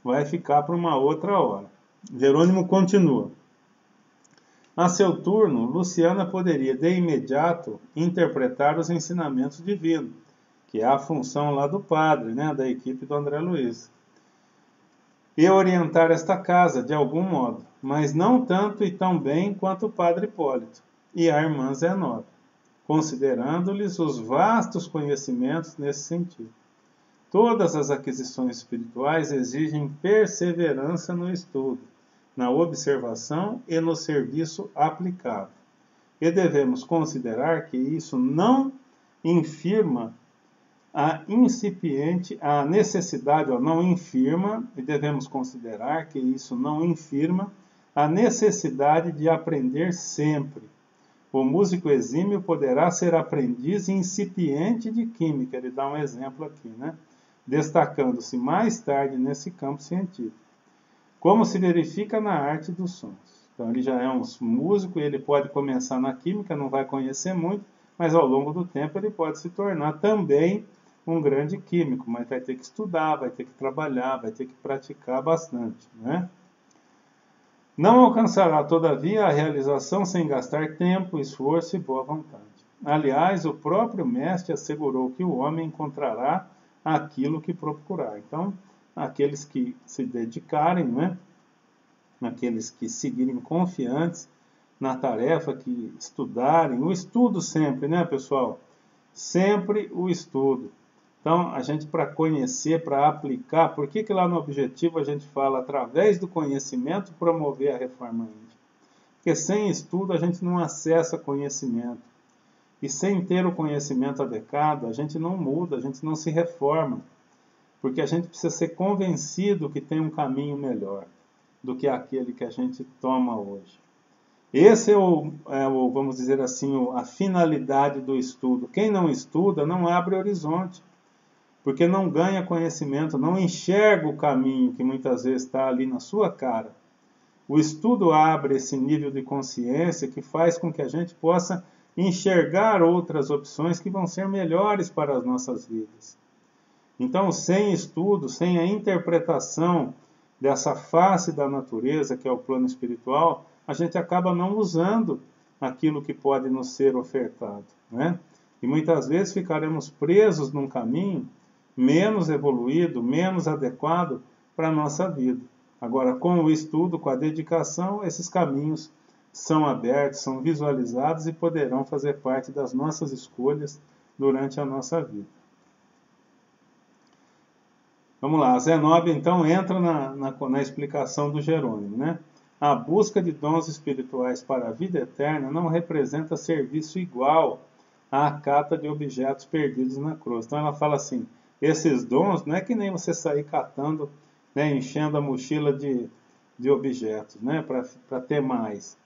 vai ficar para uma outra hora. Jerônimo continua. A seu turno, Luciana poderia de imediato interpretar os ensinamentos divinos, que é a função lá do padre, né, da equipe do André Luiz, e orientar esta casa de algum modo, mas não tanto e tão bem quanto o Padre Hipólito e a irmã Zenóbia, considerando-lhes os vastos conhecimentos nesse sentido. Todas as aquisições espirituais exigem perseverança no estudo, na observação e no serviço aplicado. E devemos considerar que isso não infirma a necessidade, ou não infirma, e devemos considerar que isso não infirma a necessidade de aprender sempre. O músico exímio poderá ser aprendiz incipiente de química, ele dá um exemplo aqui, né? Destacando-se mais tarde nesse campo científico, como se verifica na arte dos sons. Então ele já é um músico e ele pode começar na química, não vai conhecer muito, mas ao longo do tempo ele pode se tornar também um grande químico, mas vai ter que estudar, vai ter que trabalhar, vai ter que praticar bastante, né? Não alcançará, todavia, a realização sem gastar tempo, esforço e boa vontade. Aliás, o próprio mestre assegurou que o homem encontrará aquilo que procurar. Então, aqueles que se dedicarem, né? Aqueles que seguirem confiantes na tarefa, que estudarem, o estudo sempre, né, pessoal? Sempre o estudo. Então, a gente, para conhecer, para aplicar, por que lá no objetivo a gente fala, através do conhecimento, promover a reforma íntima? Porque sem estudo a gente não acessa conhecimento. E sem ter o conhecimento adequado, a gente não muda, a gente não se reforma. Porque a gente precisa ser convencido que tem um caminho melhor do que aquele que a gente toma hoje. Esse é vamos dizer assim, a finalidade do estudo. Quem não estuda não abre horizonte, porque não ganha conhecimento, não enxerga o caminho que muitas vezes está ali na sua cara. O estudo abre esse nível de consciência que faz com que a gente possa enxergar outras opções que vão ser melhores para as nossas vidas. Então, sem estudo, sem a interpretação dessa face da natureza, que é o plano espiritual, a gente acaba não usando aquilo que pode nos ser ofertado, né? E muitas vezes ficaremos presos num caminho menos evoluído, menos adequado para a nossa vida. Agora, com o estudo, com a dedicação, esses caminhos são abertos, são visualizados e poderão fazer parte das nossas escolhas durante a nossa vida. Vamos lá, a Zenóbia então entra na explicação do Jerônimo, né? A busca de dons espirituais para a vida eterna não representa serviço igual à cata de objetos perdidos na cruz. Então ela fala assim, esses dons não é que nem você sair catando, né, enchendo a mochila de objetos, né, para ter mais.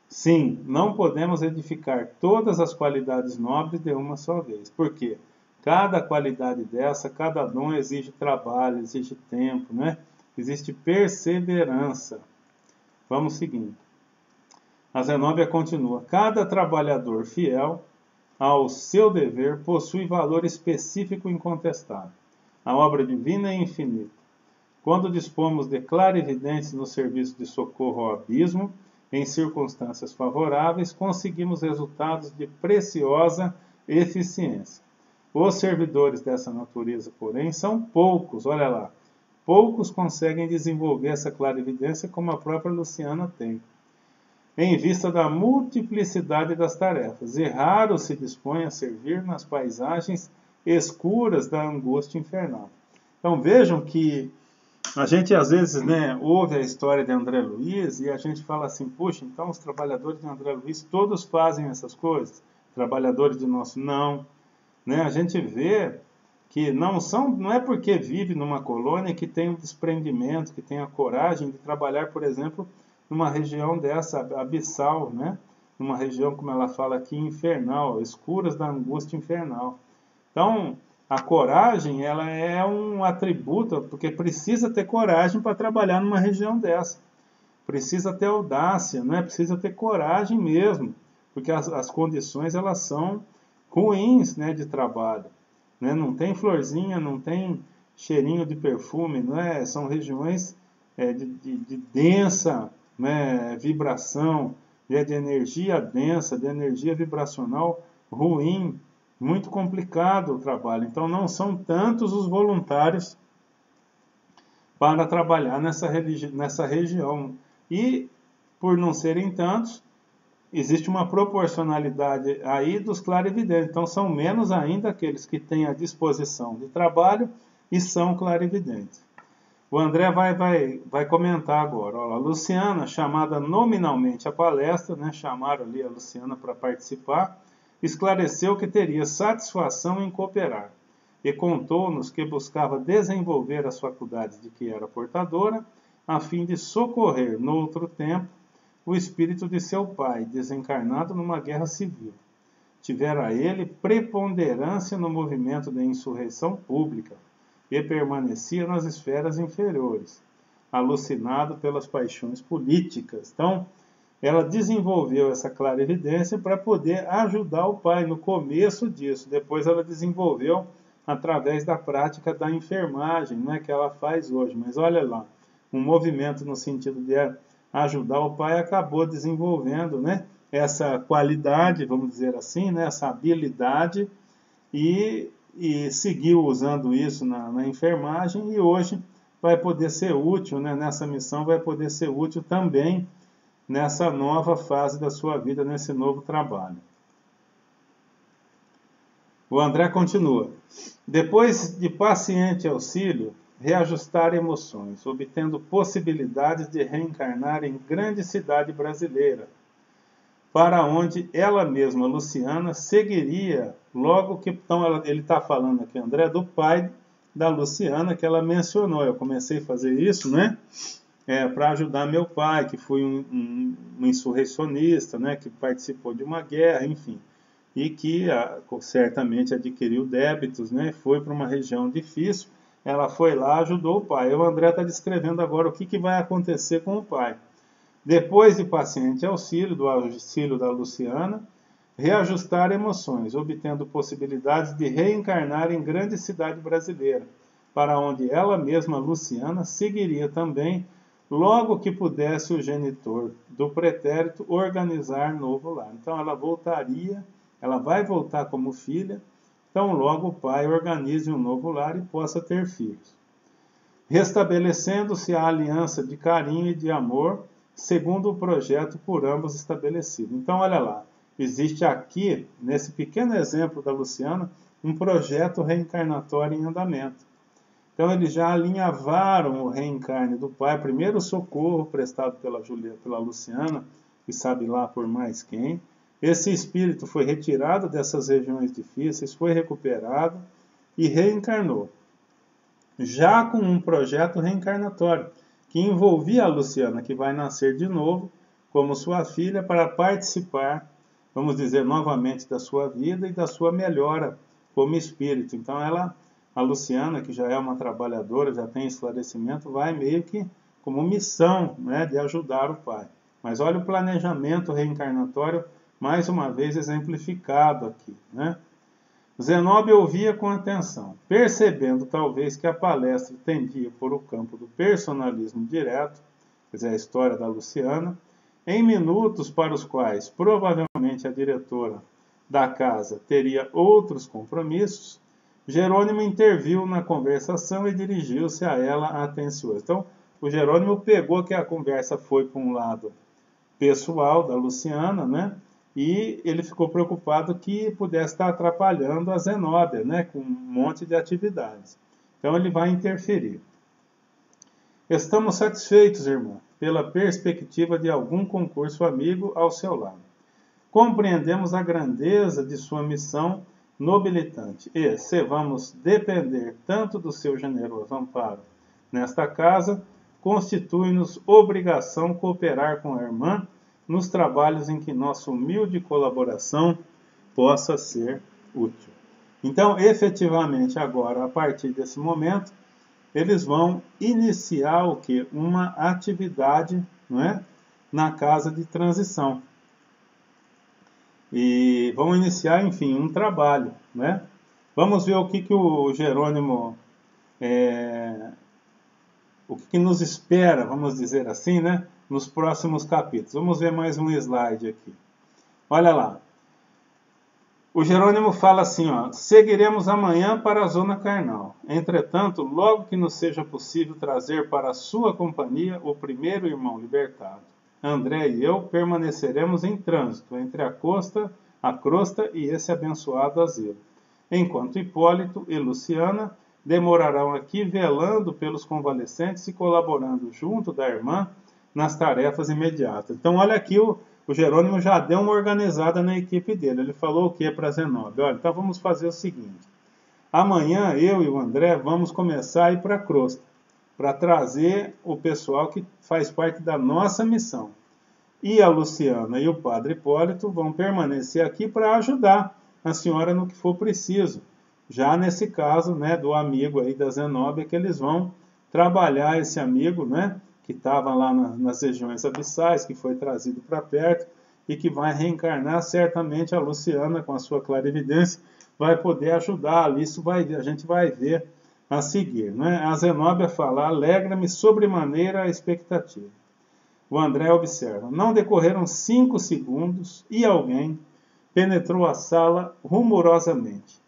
Sim, não podemos edificar todas as qualidades nobres de uma só vez. Por quê? Cada qualidade dessa, cada dom exige trabalho, exige tempo, né? Existe perseverança. Vamos seguindo. A Zenóbia continua. Cada trabalhador fiel ao seu dever possui valor específico incontestável. A obra divina é infinita. Quando dispomos de clarividentes no serviço de socorro ao abismo, em circunstâncias favoráveis, conseguimos resultados de preciosa eficiência. Os servidores dessa natureza, porém, são poucos, olha lá. Poucos conseguem desenvolver essa clarividência como a própria Luciana tem. em vista da multiplicidade das tarefas, e raro se dispõe a servir nas paisagens escuras da angústia infernal. Então vejam que a gente às vezes, né, ouve a história de André Luiz e a gente fala assim, puxa, então os trabalhadores de André Luiz todos fazem essas coisas? Trabalhadores de nosso não, né? A gente vê que não é porque vive numa colônia que tem um desprendimento, que tem a coragem de trabalhar, por exemplo, numa região dessa, abissal, né? Numa região, como ela fala aqui, infernal, escuras da angústia infernal. Então, a coragem, ela é um atributo, porque precisa ter coragem para trabalhar numa região dessa. Precisa ter audácia, não é? Precisa ter coragem mesmo, porque as condições, elas são ruins, né, de trabalho. Né? Não tem florzinha, não tem cheirinho de perfume, não é? São regiões de densa, né, vibração, de energia densa, de energia vibracional ruim, muito complicado o trabalho. Então não são tantos os voluntários para trabalhar nessa região. E por não serem tantos, existe uma proporcionalidade aí dos clarividentes. Então são menos ainda aqueles que têm a disposição de trabalho e são clarividentes. O André vai comentar agora. Olha, a Luciana, chamada nominalmente à palestra, né, chamaram ali a Luciana para participar, esclareceu que teria satisfação em cooperar e contou-nos que buscava desenvolver as faculdades de que era portadora, a fim de socorrer, noutro tempo, o espírito de seu pai, desencarnado numa guerra civil. Tivera ele preponderância no movimento da insurreição pública e permanecia nas esferas inferiores, alucinado pelas paixões políticas. Então, ela desenvolveu essa clarividência para poder ajudar o pai no começo disso. Depois ela desenvolveu através da prática da enfermagem, não é que ela faz hoje, mas olha lá, um movimento no sentido de ajudar o pai acabou desenvolvendo, né, essa qualidade, vamos dizer assim, né, essa habilidade e seguiu usando isso na enfermagem e hoje vai poder ser útil, né, nessa missão, vai poder ser útil também nessa nova fase da sua vida, nesse novo trabalho. O André continua. Depois de paciente auxílio, reajustar emoções, obtendo possibilidades de reencarnar em grande cidade brasileira, para onde ela mesma, Luciana, seguiria logo que... Então, ele está falando aqui, André, do pai da Luciana, que ela mencionou. Eu comecei a fazer isso, né? Para ajudar meu pai, que foi um insurrecionista, né? Que participou de uma guerra, enfim. E que certamente adquiriu débitos, né? Foi para uma região difícil. Ela foi lá, ajudou o pai. O André está descrevendo agora o que vai acontecer com o pai. Depois de paciente auxílio, do auxílio da Luciana, reajustar emoções, obtendo possibilidades de reencarnar em grande cidade brasileira, para onde ela mesma, Luciana, seguiria também, logo que pudesse o genitor do pretérito organizar novo lar. Então ela vai voltar como filha, então logo o pai organize um novo lar e possa ter filhos. Restabelecendo-se a aliança de carinho e de amor, segundo o projeto por ambos estabelecido. Então, olha lá, existe aqui, nesse pequeno exemplo da Luciana, um projeto reencarnatório em andamento. Então, eles já alinhavaram o reencarne do pai, primeiro o socorro prestado pela Luciana, e sabe lá por mais quem. Esse espírito foi retirado dessas regiões difíceis, foi recuperado e reencarnou, já com um projeto reencarnatório, que envolvia a Luciana, que vai nascer de novo como sua filha para participar, vamos dizer, novamente da sua vida e da sua melhora como espírito. Então a Luciana, que já é uma trabalhadora, já tem esclarecimento, vai meio que como missão, né, de ajudar o pai. Mas olha o planejamento reencarnatório, mais uma vez exemplificado aqui, né? Zenóbio ouvia com atenção, percebendo talvez que a palestra tendia por o campo do personalismo direto, quer dizer, a história da Luciana, em minutos para os quais provavelmente a diretora da casa teria outros compromissos, Jerônimo interviu na conversação e dirigiu-se a ela atencioso. Então, o Jerônimo pegou que a conversa foi para um lado pessoal da Luciana, né? E ele ficou preocupado que pudesse estar atrapalhando a Zenóbia, né? Com um monte de atividades. Então ele vai interferir. Estamos satisfeitos, irmã, pela perspectiva de algum concurso amigo ao seu lado. Compreendemos a grandeza de sua missão nobilitante e, se vamos depender tanto do seu generoso amparo nesta casa, constitui-nos obrigação cooperar com a irmã nos trabalhos em que nossa humilde colaboração possa ser útil. Então, efetivamente, agora, a partir desse momento, eles vão iniciar o quê? Uma atividade, não é? Na casa de transição. E vão iniciar, enfim, um trabalho, né? Vamos ver o que o Jerônimo, o que nos espera, vamos dizer assim, né? Nos próximos capítulos. Vamos ver mais um slide aqui. Olha lá. O Jerônimo fala assim, ó, seguiremos amanhã para a zona carnal. Entretanto, logo que nos seja possível trazer para a sua companhia o primeiro irmão libertado, André e eu permaneceremos em trânsito entre a crosta e esse abençoado asilo, enquanto Hipólito e Luciana demorarão aqui velando pelos convalescentes e colaborando junto da irmã nas tarefas imediatas. Então, olha aqui, o Jerônimo já deu uma organizada na equipe dele. Ele falou o que para Zenóbia? Olha, então vamos fazer o seguinte. Amanhã eu e o André vamos começar a ir para a crosta, para trazer o pessoal que faz parte da nossa missão. E a Luciana e o padre Hipólito vão permanecer aqui para ajudar a senhora no que for preciso. Já nesse caso, né, do amigo aí da Zenóbia, que eles vão trabalhar esse amigo, né, que estava lá nas regiões abissais, que foi trazido para perto e que vai reencarnar. Certamente a Luciana, com a sua clarividência, vai poder ajudá-lo. Isso a gente vai ver a seguir, né? A Zenóbia fala, alegra-me sobremaneira a expectativa. O André observa, não decorreram 5 segundos e alguém penetrou a sala rumorosamente.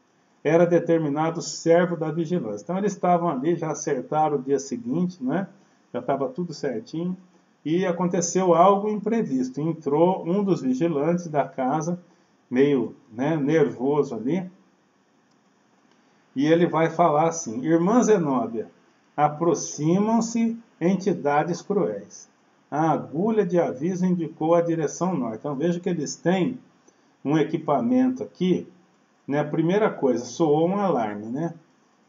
Era determinado servo da vigilância. Então eles estavam ali, já acertaram o dia seguinte, né? Já estava tudo certinho. E aconteceu algo imprevisto. Entrou um dos vigilantes da casa, meio, né, nervoso ali. E ele vai falar assim, irmã Zenóbia, aproximam-se entidades cruéis. A agulha de aviso indicou a direção norte. Então veja que eles têm um equipamento aqui, né? A primeira coisa, soou um alarme, né?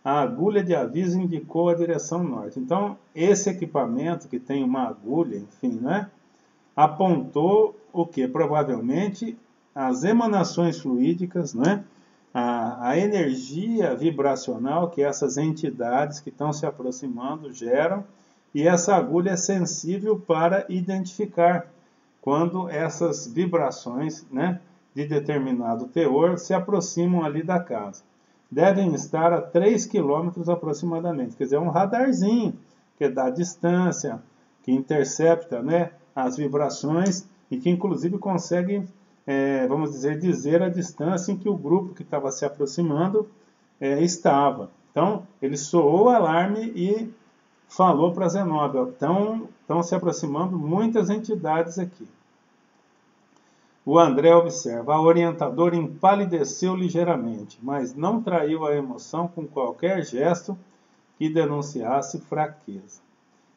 A agulha de aviso indicou a direção norte. Então esse equipamento que tem uma agulha, enfim, né? Apontou o que? Provavelmente as emanações fluídicas, né? A energia vibracional que essas entidades que estão se aproximando geram. E essa agulha é sensível para identificar quando essas vibrações, né, de determinado teor se aproximam ali da casa. Devem estar a 3 km aproximadamente. Quer dizer, é um radarzinho que dá distância, que intercepta, né, as vibrações e que inclusive consegue, vamos dizer a distância em que o grupo que estava se aproximando estava. Então, ele soou o alarme e falou para Zenóbia, estão se aproximando muitas entidades aqui. O André observa, a orientadora empalideceu ligeiramente, mas não traiu a emoção com qualquer gesto que denunciasse fraqueza.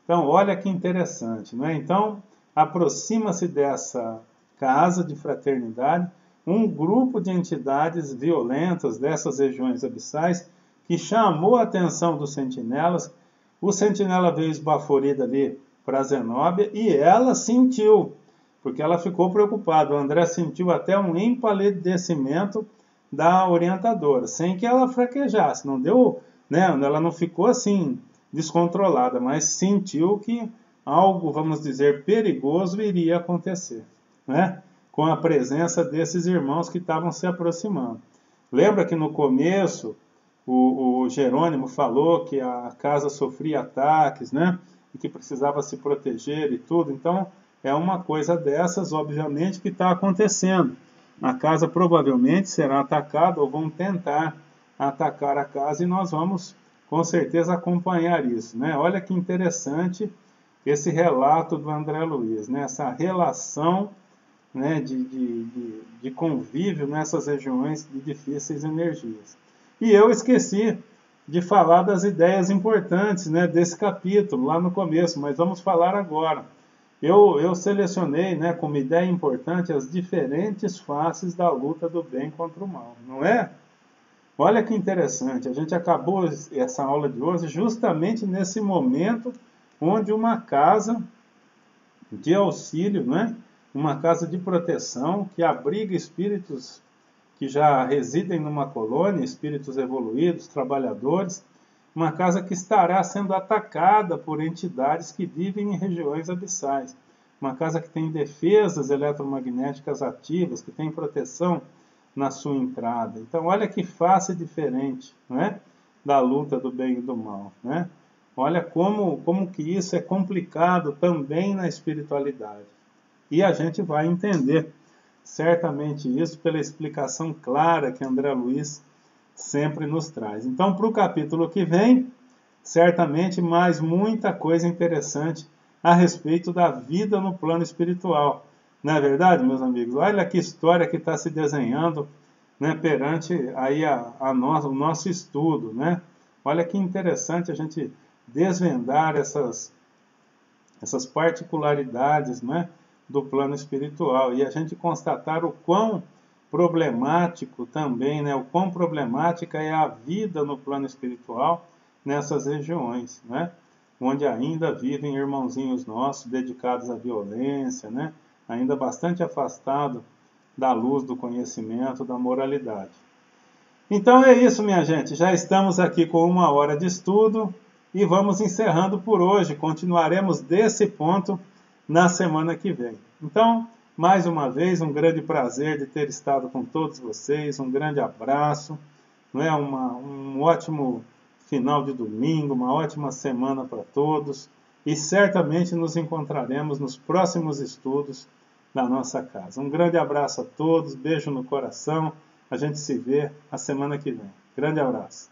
Então, olha que interessante, não é? Então, aproxima-se dessa casa de fraternidade um grupo de entidades violentas dessas regiões abissais que chamou a atenção dos sentinelas. O sentinela veio esbaforida ali para Zenóbia e ela sentiu, porque ela ficou preocupada. O André sentiu até um empalidecimento da orientadora, sem que ela fraquejasse. Não deu, né? Ela não ficou assim descontrolada, mas sentiu que algo, vamos dizer, perigoso iria acontecer, né? Com a presença desses irmãos que estavam se aproximando. Lembra que no começo o Jerônimo falou que a casa sofria ataques, né? E que precisava se proteger e tudo. Então, é uma coisa dessas, obviamente, que está acontecendo. A casa provavelmente será atacada ou vão tentar atacar a casa e nós vamos, com certeza, acompanhar isso, né? Olha que interessante esse relato do André Luiz, né? Essa relação, né, de convívio nessas regiões de difíceis energias. E eu esqueci de falar das ideias importantes, né, desse capítulo, lá no começo, mas vamos falar agora. Eu selecionei, né, como ideia importante as diferentes faces da luta do bem contra o mal, não é? Olha que interessante, a gente acabou essa aula de hoje justamente nesse momento onde uma casa de auxílio, né, uma casa de proteção que abriga espíritos que já residem numa colônia, espíritos evoluídos, trabalhadores, uma casa que estará sendo atacada por entidades que vivem em regiões abissais, uma casa que tem defesas eletromagnéticas ativas, que tem proteção na sua entrada. Então, olha que face diferente, né, da luta do bem e do mal, né? Olha como que isso é complicado também na espiritualidade. E a gente vai entender certamente isso pela explicação clara que André Luiz sempre nos traz. Então, para o capítulo que vem, certamente mais muita coisa interessante a respeito da vida no plano espiritual. Não é verdade, meus amigos? Olha que história que está se desenhando, né, perante aí o nosso estudo, né? Olha que interessante a gente desvendar essas particularidades, né, do plano espiritual e a gente constatar o quão problemático também, né, o quão problemática é a vida no plano espiritual nessas regiões, né, onde ainda vivem irmãozinhos nossos dedicados à violência, né, ainda bastante afastado da luz do conhecimento, da moralidade. Então é isso, minha gente. Já estamos aqui com 1 hora de estudo e vamos encerrando por hoje. Continuaremos desse ponto na semana que vem. Então, mais uma vez, um grande prazer de ter estado com todos vocês. Um grande abraço. Não é? Um ótimo final de domingo, uma ótima semana para todos. E certamente nos encontraremos nos próximos estudos da nossa casa. Um grande abraço a todos, beijo no coração. A gente se vê a semana que vem. Grande abraço.